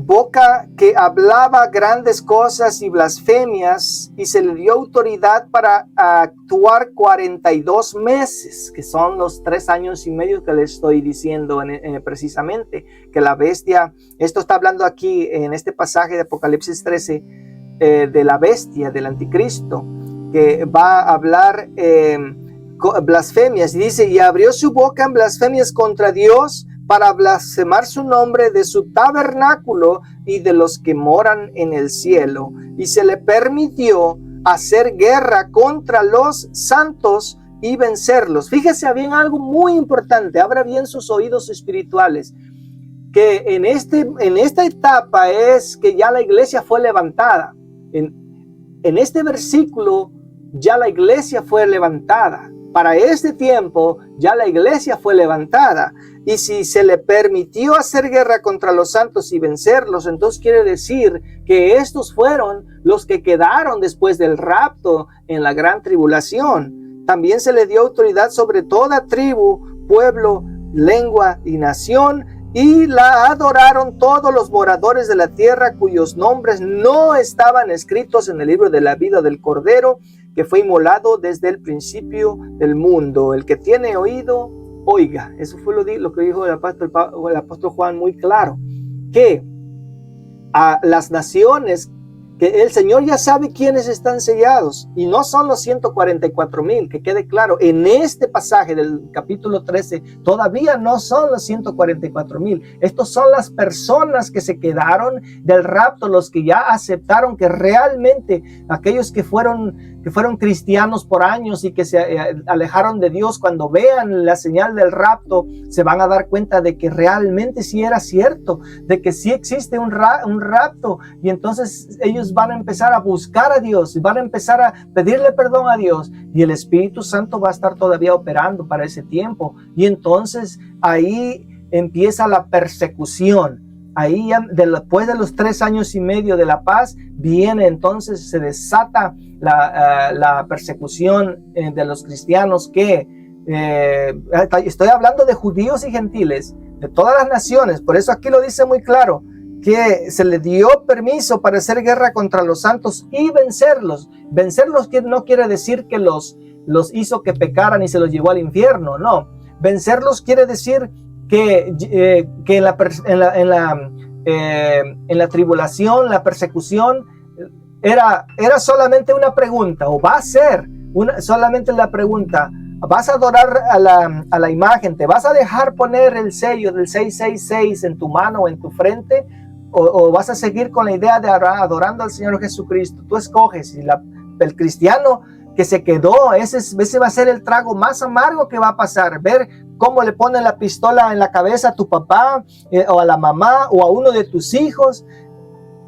boca que hablaba grandes cosas y blasfemias, y se le dio autoridad para actuar 42 meses, que son los 3 años y medio que le estoy diciendo precisamente, que la bestia, esto está hablando aquí en este pasaje de Apocalipsis 13, de la bestia, del anticristo, que va a hablar blasfemias, y dice, y abrió su boca en blasfemias contra Dios, para blasfemar su nombre, de su tabernáculo y de los que moran en el cielo, y se le permitió hacer guerra contra los santos y vencerlos. Fíjese bien algo muy importante, abra bien sus oídos espirituales, que en esta etapa es que ya la iglesia fue levantada. En este versículo ya la iglesia fue levantada. Para este tiempo ya la iglesia fue levantada, y si se le permitió hacer guerra contra los santos y vencerlos, entonces quiere decir que estos fueron los que quedaron después del rapto en la gran tribulación. También se le dio autoridad sobre toda tribu, pueblo, lengua y nación, y la adoraron todos los moradores de la tierra cuyos nombres no estaban escritos en el libro de la vida del Cordero, que fue inmolado desde el principio del mundo. El que tiene oído, oiga. Eso fue lo que dijo el apóstol Juan muy claro, que a las naciones, que el Señor ya sabe quiénes están sellados, y no son los 144,000, que quede claro, en este pasaje del capítulo 13, todavía no son los 144,000, estos son las personas que se quedaron del rapto, los que ya aceptaron que realmente aquellos que fueron cristianos por años y que se alejaron de Dios, cuando vean la señal del rapto, se van a dar cuenta de que realmente sí era cierto, de que sí existe un rapto, y entonces ellos van a empezar a buscar a Dios, van a empezar a pedirle perdón a Dios, y el Espíritu Santo va a estar todavía operando para ese tiempo, y entonces ahí empieza la persecución. Ahí ya, después de los 3 años y medio de la paz, viene entonces, se desata la persecución de los cristianos, que estoy hablando de judíos y gentiles, de todas las naciones. Por eso aquí lo dice muy claro, que se le dio permiso para hacer guerra contra los santos y vencerlos. Vencerlos no quiere decir que los hizo que pecaran y se los llevó al infierno, no. Vencerlos quiere decir que en la tribulación, la persecución, era solamente una pregunta, o va a ser solamente la pregunta: ¿vas a adorar a la imagen? ¿Te vas a dejar poner el sello del 666 en tu mano o en tu frente? ¿O vas a seguir con la idea de adorando al Señor Jesucristo? Tú escoges. Y el cristiano que se quedó, ese va a ser el trago más amargo que va a pasar. Ver cómo le ponen la pistola en la cabeza a tu papá, o a la mamá, o a uno de tus hijos.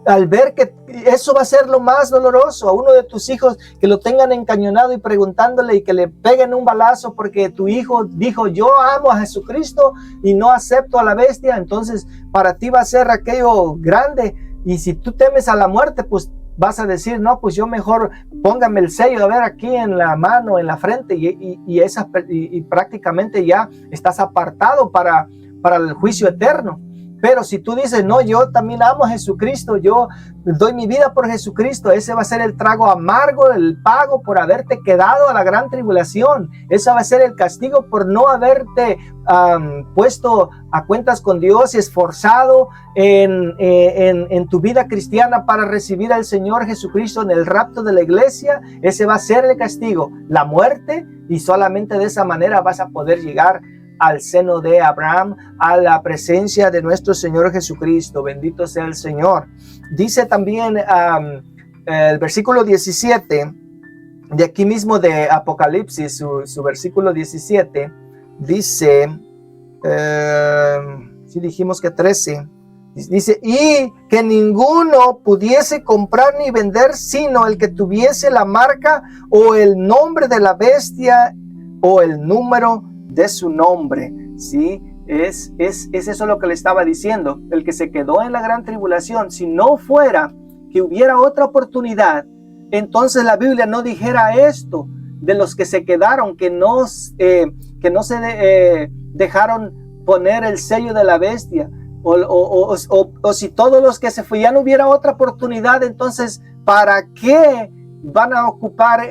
Al ver que eso va a ser lo más doloroso, a uno de tus hijos que lo tengan encañonado y preguntándole, y que le peguen un balazo porque tu hijo dijo: yo amo a Jesucristo y no acepto a la bestia. Entonces para ti va a ser aquello grande, y si tú temes a la muerte, pues vas a decir: no, pues yo mejor póngame el sello, a ver, aquí en la mano, en la frente, y prácticamente ya estás apartado para el juicio eterno. Pero si tú dices: no, yo también amo a Jesucristo, yo doy mi vida por Jesucristo, ese va a ser el trago amargo, el pago por haberte quedado a la gran tribulación. Ese va a ser el castigo por no haberte puesto a cuentas con Dios y esforzado en tu vida cristiana para recibir al Señor Jesucristo en el rapto de la iglesia. Ese va a ser el castigo, la muerte, y solamente de esa manera vas a poder llegar al seno de Abraham, a la presencia de nuestro Señor Jesucristo. Bendito sea el Señor. Dice también el versículo 17, de aquí mismo de Apocalipsis, su versículo 17, dice, si dijimos que 13, dice: y que ninguno pudiese comprar ni vender, sino el que tuviese la marca o el nombre de la bestia o el número de su nombre. ¿Sí? Es eso lo que le estaba diciendo. El que se quedó en la gran tribulación, si no fuera que hubiera otra oportunidad, entonces la Biblia no dijera esto de los que se quedaron, que no se dejaron poner el sello de la bestia. o si todos los que se fue ya no hubiera otra oportunidad, entonces ¿para qué van a ocupar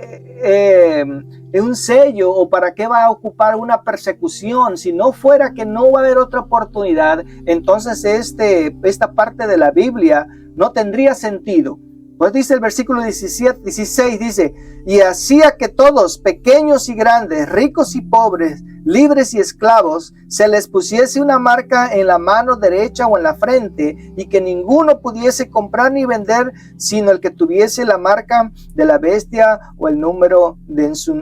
un sello, o para qué va a ocupar una persecución? Si no fuera que no va a haber otra oportunidad, entonces esta parte de la Biblia no tendría sentido. Pues dice el versículo 16, dice: y hacía que todos, pequeños y grandes, ricos y pobres, libres y esclavos, se les pusiese una marca en la mano derecha o en la frente, y que ninguno pudiese comprar ni vender, sino el que tuviese la marca de la bestia o el número de su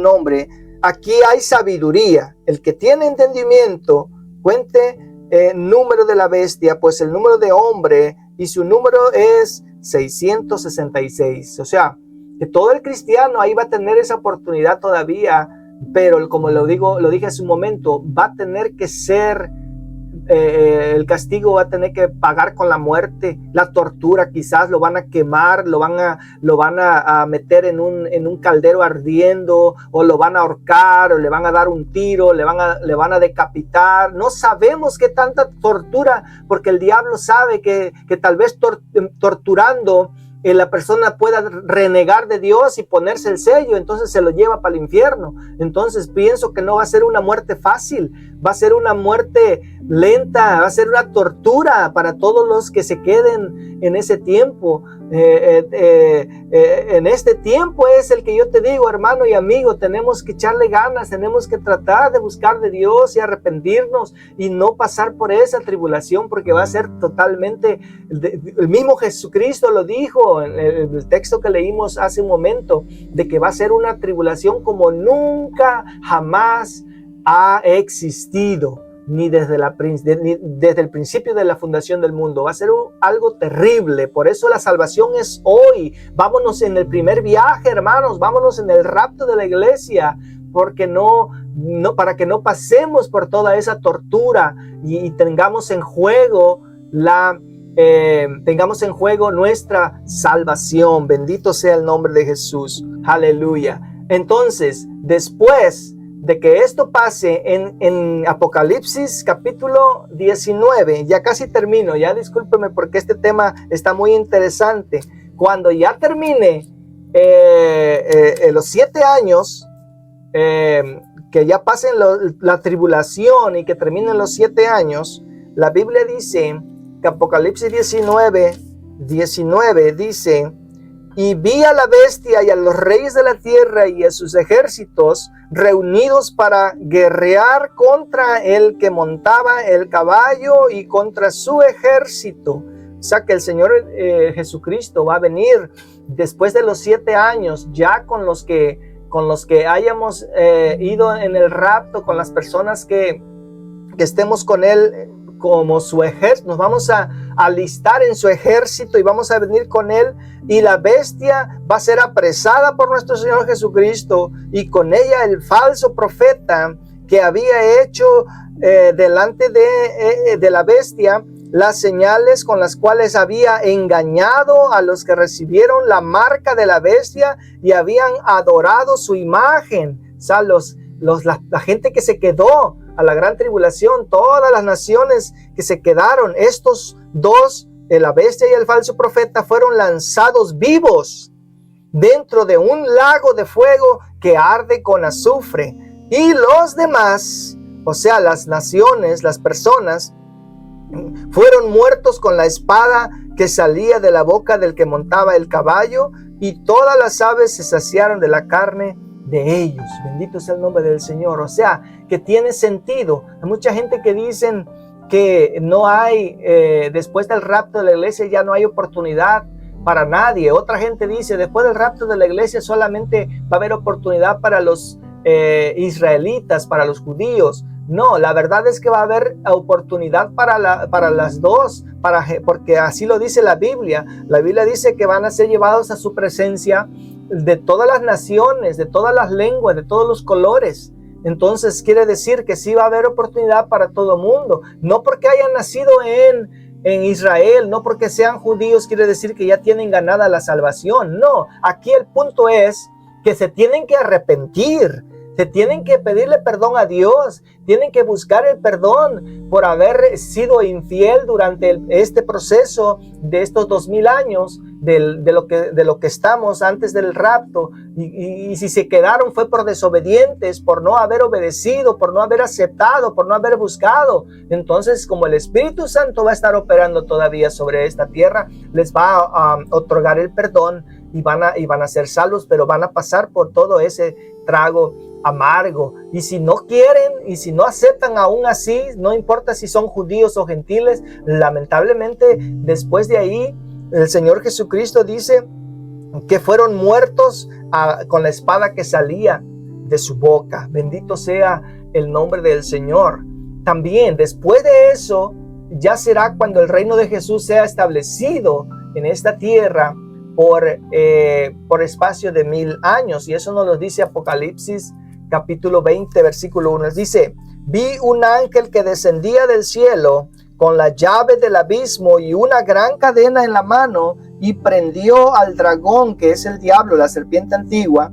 nombre. Aquí hay sabiduría. El que tiene entendimiento, cuente el número de la bestia, pues el número de hombre, y su número es 666. O sea, que todo el cristiano ahí va a tener esa oportunidad todavía, pero como lo dije hace un momento, va a tener que ser, el castigo va a tener que pagar con la muerte, la tortura, quizás lo van a quemar, lo van a meter en un caldero ardiendo, o lo van a ahorcar, o le van a dar un tiro, le van a decapitar. No sabemos qué tanta tortura, porque el diablo sabe que tal vez torturando la persona pueda renegar de Dios y ponerse el sello, entonces se lo lleva para el infierno. Entonces pienso que no va a ser una muerte fácil, va a ser una muerte lenta, va a ser una tortura para todos los que se queden en ese tiempo. En este tiempo es el que yo te digo, hermano y amigo, tenemos que echarle ganas, tenemos que tratar de buscar de Dios y arrepentirnos y no pasar por esa tribulación, porque va a ser totalmente, el mismo Jesucristo lo dijo en el texto que leímos hace un momento, de que va a ser una tribulación como nunca jamás ha existido, ni desde el principio de la fundación del mundo. Va a ser algo terrible. Por eso la salvación es hoy. Vámonos en el primer viaje, hermanos, vámonos en el rapto de la iglesia, porque para que no pasemos por toda esa tortura y tengamos en juego nuestra salvación. Bendito sea el nombre de Jesús. Aleluya. Entonces, después de que esto pase en Apocalipsis capítulo 19, ya casi termino, ya discúlpeme porque este tema está muy interesante. Cuando ya termine los 7 años, que ya pasen la tribulación y que terminen los 7 años, la Biblia dice que Apocalipsis 19 dice: y vi a la bestia y a los reyes de la tierra y a sus ejércitos reunidos para guerrear contra el que montaba el caballo y contra su ejército. O sea que el Señor Jesucristo va a venir después de los 7 años, ya con los que hayamos ido en el rapto, con las personas que estemos con Él como su ejército. Nos vamos a alistar en su ejército y vamos a venir con Él, y la bestia va a ser apresada por nuestro Señor Jesucristo, y con ella el falso profeta que había hecho delante de la bestia las señales con las cuales había engañado a los que recibieron la marca de la bestia y habían adorado su imagen. O sea, la gente que se quedó a la gran tribulación, todas las naciones que se quedaron, estos dos, la bestia y el falso profeta, fueron lanzados vivos dentro de un lago de fuego que arde con azufre. Y los demás, o sea, las naciones, las personas, fueron muertos con la espada que salía de la boca del que montaba el caballo, y todas las aves se saciaron de la carne de ellos. Bendito sea el nombre del Señor. O sea, que tiene sentido. Hay mucha gente que dicen que no hay, después del rapto de la iglesia ya no hay oportunidad para nadie. Otra gente dice, después del rapto de la iglesia solamente va a haber oportunidad para los israelitas, para los judíos. No, la verdad es que va a haber oportunidad para las dos, porque así lo dice la Biblia. La Biblia dice que van a ser llevados a su presencia de todas las naciones, de todas las lenguas, de todos los colores. Entonces quiere decir que sí va a haber oportunidad para todo mundo. No porque hayan nacido en Israel, no porque sean judíos quiere decir que ya tienen ganada la salvación. No, aquí el punto es que se tienen que arrepentir. Se tienen que pedirle perdón a Dios, tienen que buscar el perdón por haber sido infiel durante este proceso de estos 2000 años de lo que estamos antes del rapto. Y si se quedaron fue por desobedientes, por no haber obedecido, por no haber aceptado, por no haber buscado. Entonces, como el Espíritu Santo va a estar operando todavía sobre esta tierra, les va a otorgar el perdón y van a ser salvos, pero van a pasar por todo ese trago amargo. Y si no quieren y si no aceptan aún así, no importa si son judíos o gentiles, lamentablemente después de ahí el Señor Jesucristo dice que fueron muertos con la espada que salía de su boca. Bendito sea el nombre del Señor. También después de eso ya será cuando el reino de Jesús sea establecido en esta tierra por espacio de 1000 años. Y eso nos lo dice Apocalipsis capítulo 20 versículo 1. Dice: vi un ángel que descendía del cielo con la llave del abismo y una gran cadena en la mano, y prendió al dragón, que es el diablo, la serpiente antigua,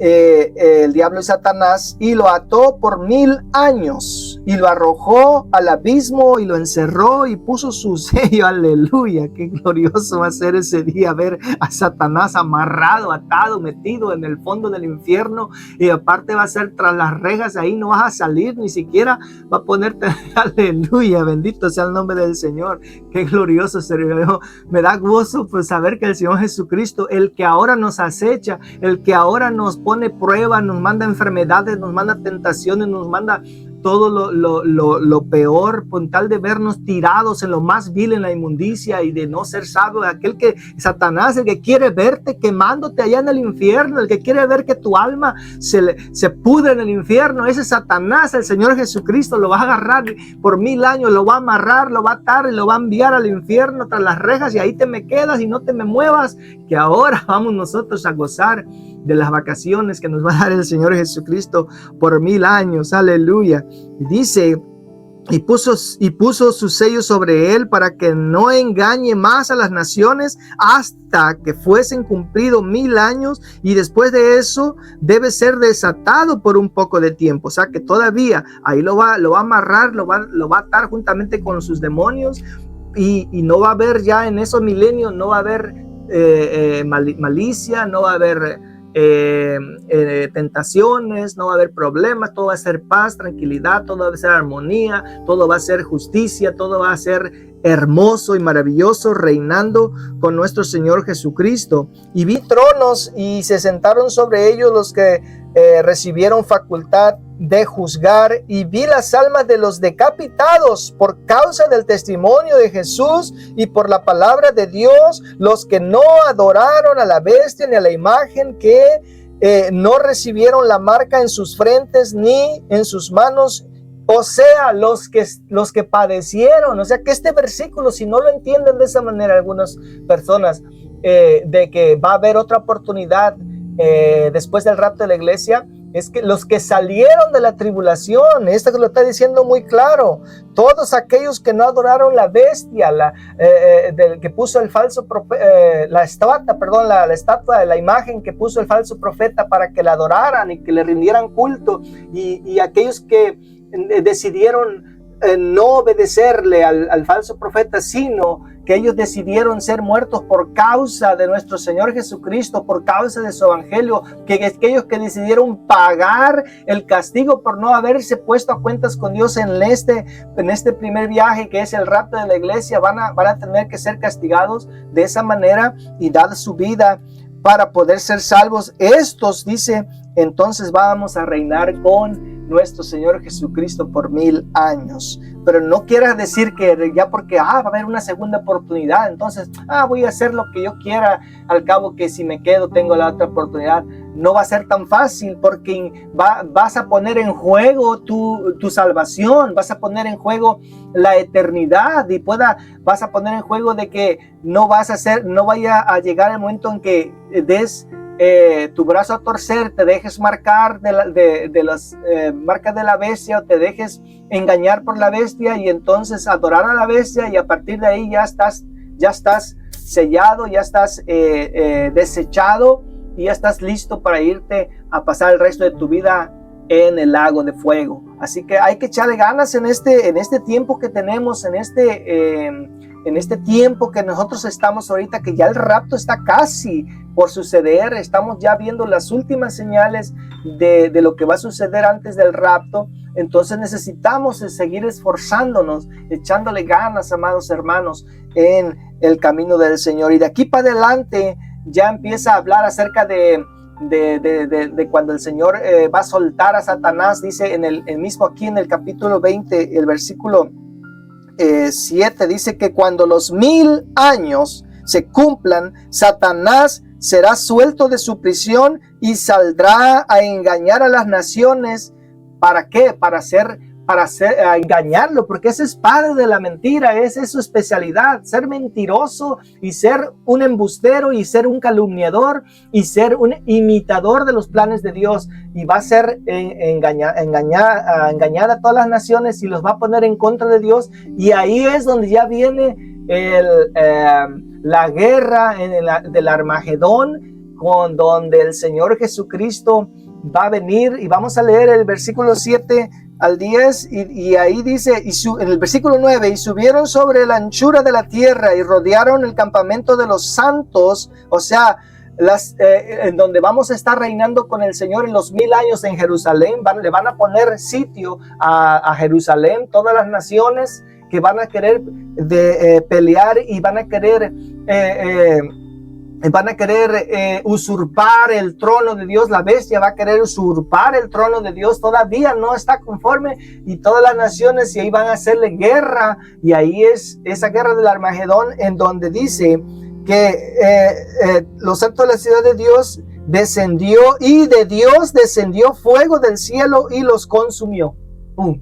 el diablo y Satanás, y lo ató por 1000 años y lo arrojó al abismo y lo encerró y puso su sello. Aleluya, qué glorioso va a ser ese día, ver a Satanás amarrado, atado, metido en el fondo del infierno, y aparte va a ser tras las rejas. Ahí no vas a salir, ni siquiera va a ponerte. Aleluya, bendito sea el nombre del Señor. Qué glorioso sería. Me da gozo pues saber que el Señor Jesucristo, el que ahora nos acecha, el que ahora nos pone pruebas, nos manda enfermedades, nos manda tentaciones, nos manda todo lo peor, con tal de vernos tirados en lo más vil, en la inmundicia, y de no ser sabio. Aquel que, Satanás, el que quiere verte quemándote allá en el infierno, el que quiere ver que tu alma se pudre en el infierno, ese Satanás, el Señor Jesucristo lo va a agarrar por 1000 años, lo va a amarrar, lo va a atar y lo va a enviar al infierno tras las rejas, y ahí te me quedas y no te me muevas, que ahora vamos nosotros a gozar de las vacaciones que nos va a dar el Señor Jesucristo por 1000 años. Aleluya. Y dice: y puso su sello sobre él para que no engañe más a las naciones hasta que fuesen cumplidos 1000 años, y después de eso debe ser desatado por un poco de tiempo. O sea que todavía ahí lo va a amarrar, lo va a atar juntamente con sus demonios, y no va a haber ya en esos milenios, no va a haber malicia, no va a haber tentaciones, no va a haber problemas, todo va a ser paz, tranquilidad, todo va a ser armonía, todo va a ser justicia, todo va a ser hermoso y maravilloso, reinando con nuestro Señor Jesucristo. Y vi tronos y se sentaron sobre ellos los que recibieron facultad de juzgar, y vi las almas de los decapitados por causa del testimonio de Jesús y por la palabra de Dios, los que no adoraron a la bestia ni a la imagen, que no recibieron la marca en sus frentes ni en sus manos. O sea, los que padecieron. O sea que este versículo, si no lo entienden de esa manera algunas personas, de que va a haber otra oportunidad después del rapto de la iglesia, es que los que salieron de la tribulación, esto que lo está diciendo muy claro, todos aquellos que no adoraron la bestia, del que puso el falso la estatua de la imagen que puso el falso profeta para que la adoraran y que le rindieran culto, y aquellos que decidieron no obedecerle al falso profeta, sino que ellos decidieron ser muertos por causa de nuestro Señor Jesucristo, por causa de su evangelio, que aquellos que decidieron pagar el castigo por no haberse puesto a cuentas con Dios en este primer viaje, que es el rapto de la iglesia, van a tener que ser castigados de esa manera y dar su vida para poder ser salvos. Estos, dice, entonces vamos a reinar con nuestro Señor Jesucristo por 1000 años. Pero no quieras decir que ya porque va a haber una segunda oportunidad, entonces voy a hacer lo que yo quiera, al cabo que si me quedo tengo la otra oportunidad. No va a ser tan fácil, porque vas a poner en juego tu salvación, vas a poner en juego la eternidad, y vas a poner en juego de que no vaya a llegar el momento en que des tu brazo a torcer, te dejes marcar de las marcas de la bestia, o te dejes engañar por la bestia, y entonces adorar a la bestia, y a partir de ahí ya estás sellado, ya estás desechado, y ya estás listo para irte a pasar el resto de tu vida en el lago de fuego. Así que hay que echarle ganas en este tiempo que tenemos, en este tiempo que nosotros estamos ahorita, que ya el rapto está casi por suceder. Estamos ya viendo las últimas señales de lo que va a suceder antes del rapto. Entonces necesitamos seguir esforzándonos, echándole ganas, amados hermanos, en el camino del Señor. Y de aquí para adelante ya empieza a hablar acerca de cuando el Señor va a soltar a Satanás. Dice el mismo aquí en el capítulo 20, el versículo 7, dice que cuando los 1000 años se cumplan, Satanás será suelto de su prisión y saldrá a engañar a las naciones. ¿Para qué? Para engañarlo, porque ese es padre de la mentira, esa es su especialidad, ser mentiroso y ser un embustero y ser un calumniador y ser un imitador de los planes de Dios, y va a ser engañar a todas las naciones y los va a poner en contra de Dios. Y ahí es donde ya viene la guerra del Armagedón, donde el Señor Jesucristo va a venir. Y vamos a leer el versículo 7 al 10, y ahí dice, en el versículo 9, y subieron sobre la anchura de la tierra y rodearon el campamento de los santos, o sea, en donde vamos a estar reinando con el Señor en los 1000 años en Jerusalén. Le van a poner sitio a Jerusalén, todas las naciones que van a querer pelear y van a querer usurpar el trono de Dios. La bestia va a querer usurpar el trono de Dios, todavía no está conforme, y todas las naciones, y ahí van a hacerle guerra. Y ahí es esa guerra del Armagedón, en donde dice que los santos de la ciudad de Dios descendió, y de Dios descendió fuego del cielo y los consumió. ¡Pum!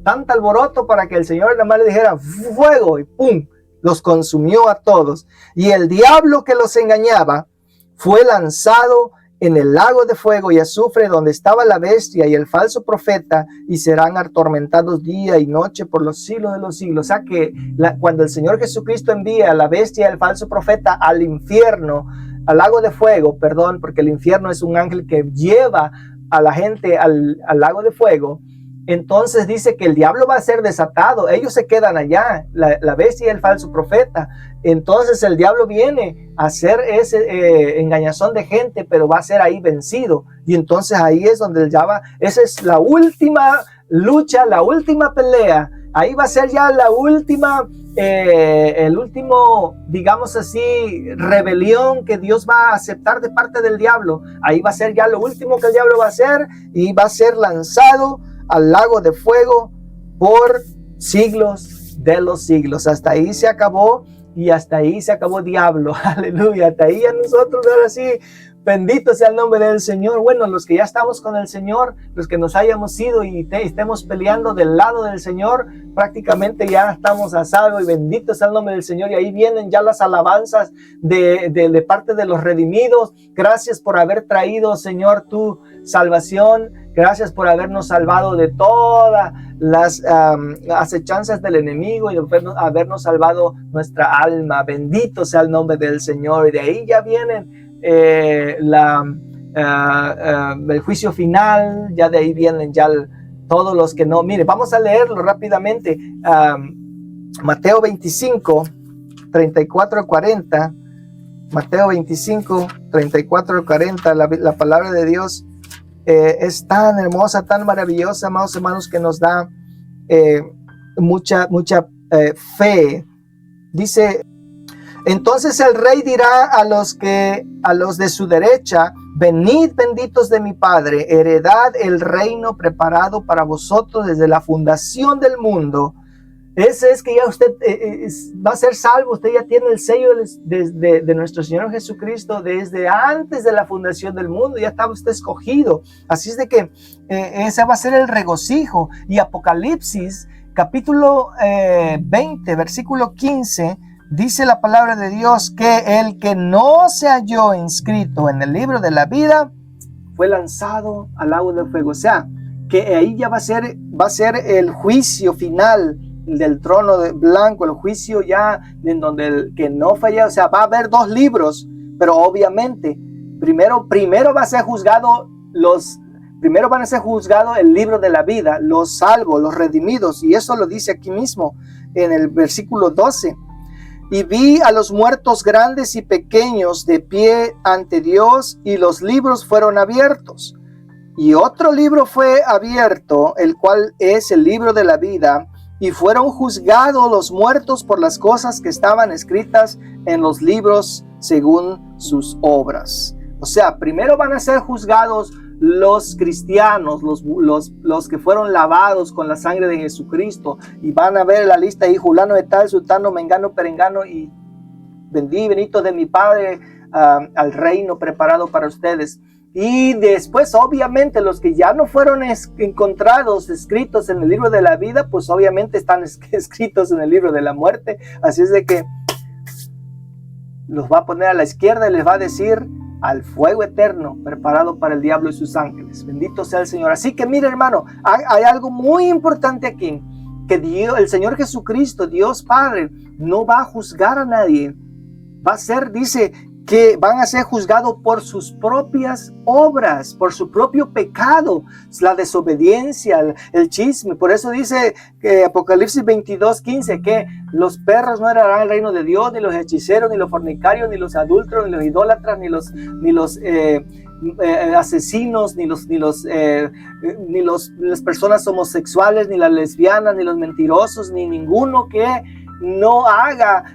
Tanto alboroto para que el Señor nada más le dijera fuego, y ¡pum!, los consumió a todos. Y el diablo que los engañaba fue lanzado en el lago de fuego y azufre, donde estaba la bestia y el falso profeta, y serán atormentados día y noche por los siglos de los siglos. O sea que cuando el Señor Jesucristo envía a la bestia y al falso profeta al infierno, al lago de fuego, perdón, porque el infierno es un ángel que lleva a la gente al lago de fuego, entonces dice que el diablo va a ser desatado. Ellos se quedan allá, la bestia y el falso profeta. Entonces el diablo viene a hacer ese engañazón de gente, pero va a ser ahí vencido. Y entonces ahí es donde esa es la última lucha, la última pelea. Ahí va a ser ya la última, el último, digamos así, rebelión que Dios va a aceptar de parte del diablo. Ahí va a ser ya lo último que el diablo va a hacer, y va a ser lanzado al lago de fuego por siglos de los siglos. Hasta ahí se acabó, y hasta ahí se acabó diablo. Aleluya. Hasta ahí a nosotros, ahora sí, bendito sea el nombre del Señor. Bueno, los que ya estamos con el Señor, los que nos hayamos ido y estemos peleando del lado del Señor, prácticamente ya estamos a salvo, y bendito sea el nombre del Señor. Y ahí vienen ya las alabanzas de parte de los redimidos. Gracias por haber traído, Señor, tu salvación. Gracias por habernos salvado de todas las acechanzas del enemigo, y habernos salvado nuestra alma. Bendito sea el nombre del Señor. Y de ahí ya vienen el juicio final. Ya de ahí vienen ya todos los que no. Mire, vamos a leerlo rápidamente. Mateo 25, 34 a 40. Mateo 25, 34 a 40. La palabra de Dios es tan hermosa, tan maravillosa, amados hermanos, que nos da mucha fe. Dice: entonces el rey dirá a los de su derecha: venid, benditos de mi Padre, heredad el reino preparado para vosotros desde la fundación del mundo. Ese es que ya usted va a ser salvo. Usted ya tiene el sello de nuestro Señor Jesucristo desde antes de la fundación del mundo. Ya estaba usted escogido. Así es de que ese va a ser el regocijo. Y Apocalipsis capítulo 20 versículo 15 dice la palabra de Dios que el que no se halló inscrito en el libro de la vida fue lanzado al lago de fuego. O sea, que ahí ya va a ser el juicio final del trono blanco, el juicio ya en donde el que no falla. O sea, va a haber dos libros, pero obviamente primero va a ser juzgado primero van a ser juzgados el libro de la vida, los salvos, los redimidos, y eso lo dice aquí mismo en el versículo 12. Y vi a los muertos grandes y pequeños de pie ante Dios, y los libros fueron abiertos. Y otro libro fue abierto, el cual es el libro de la vida, y fueron juzgados los muertos por las cosas que estaban escritas en los libros según sus obras. O sea, primero van a ser juzgados los cristianos, los que fueron lavados con la sangre de Jesucristo, y van a ver la lista ahí, fulano de tal, sultano, mengano, perengano, y bendito de mi Padre, al reino preparado para ustedes. Y después, obviamente, los que ya no fueron encontrados, escritos en el libro de la vida, pues obviamente están escritos en el libro de la muerte. Así es de que los va a poner a la izquierda y les va a decir: al fuego eterno preparado para el diablo y sus ángeles. Bendito sea el Señor. Así que mira, hermano, hay algo muy importante aquí, que Dios, el Señor Jesucristo, Dios Padre, no va a juzgar a nadie. Va a ser, dice, que van a ser juzgados por sus propias obras, por su propio pecado, la desobediencia, el chisme. Por eso dice Apocalipsis 22:15, que los perros no heredarán el reino de Dios, ni los hechiceros, ni los fornicarios, ni los adúlteros, ni los idólatras, ni los asesinos, ni las personas homosexuales, ni las lesbianas, ni los mentirosos, ni ninguno que no haga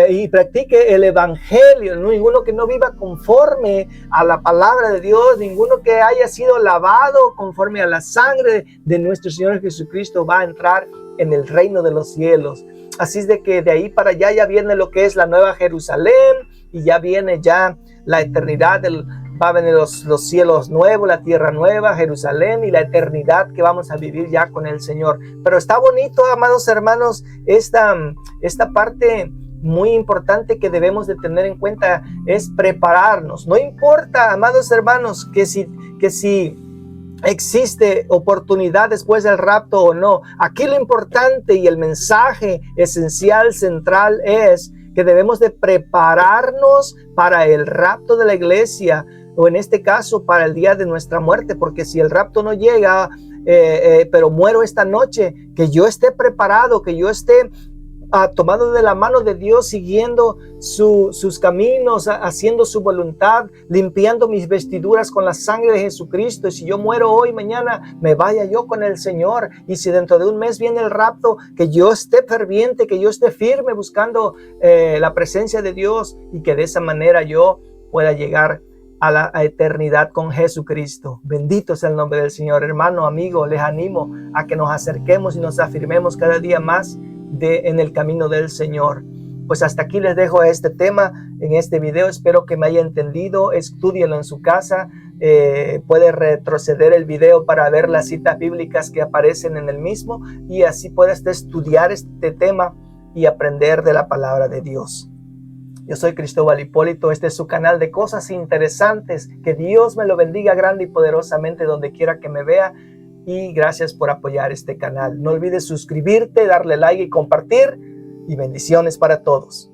y practique el evangelio, ninguno que no viva conforme a la palabra de Dios, ninguno que haya sido lavado conforme a la sangre de nuestro Señor Jesucristo va a entrar en el reino de los cielos. Así es de que de ahí para allá ya viene lo que es la nueva Jerusalén, y ya viene ya la eternidad va a venir los cielos nuevos, la tierra nueva, Jerusalén, y la eternidad que vamos a vivir ya con el Señor. Pero está bonito, amados hermanos, esta parte muy importante que debemos de tener en cuenta es prepararnos. No importa, amados hermanos, que si existe oportunidad después del rapto o no. Aquí lo importante y el mensaje esencial, central, es que debemos de prepararnos para el rapto de la iglesia, o en este caso para el día de nuestra muerte, porque si el rapto no llega, pero muero esta noche, que yo esté preparado, que yo esté tomado de la mano de Dios, siguiendo sus caminos, haciendo su voluntad, limpiando mis vestiduras con la sangre de Jesucristo. Y si yo muero hoy, mañana me vaya yo con el Señor. Y si dentro de un mes viene el rapto, que yo esté ferviente, que yo esté firme buscando la presencia de Dios, y que de esa manera yo pueda llegar a la eternidad con Jesucristo. Bendito sea el nombre del Señor. Hermano, amigo, les animo a que nos acerquemos y nos afirmemos cada día más en el camino del Señor. Pues hasta aquí les dejo este tema en este video. Espero que me haya entendido. Estúdienlo en su casa. Puede retroceder el video para ver las citas bíblicas que aparecen en el mismo, y así puedes estudiar este tema y aprender de la palabra de Dios. Yo soy Cristóbal Hipólito. Este es su canal de cosas interesantes. Que Dios me lo bendiga grande y poderosamente donde quiera que me vea. Y gracias por apoyar este canal. No olvides suscribirte, darle like y compartir. Y bendiciones para todos.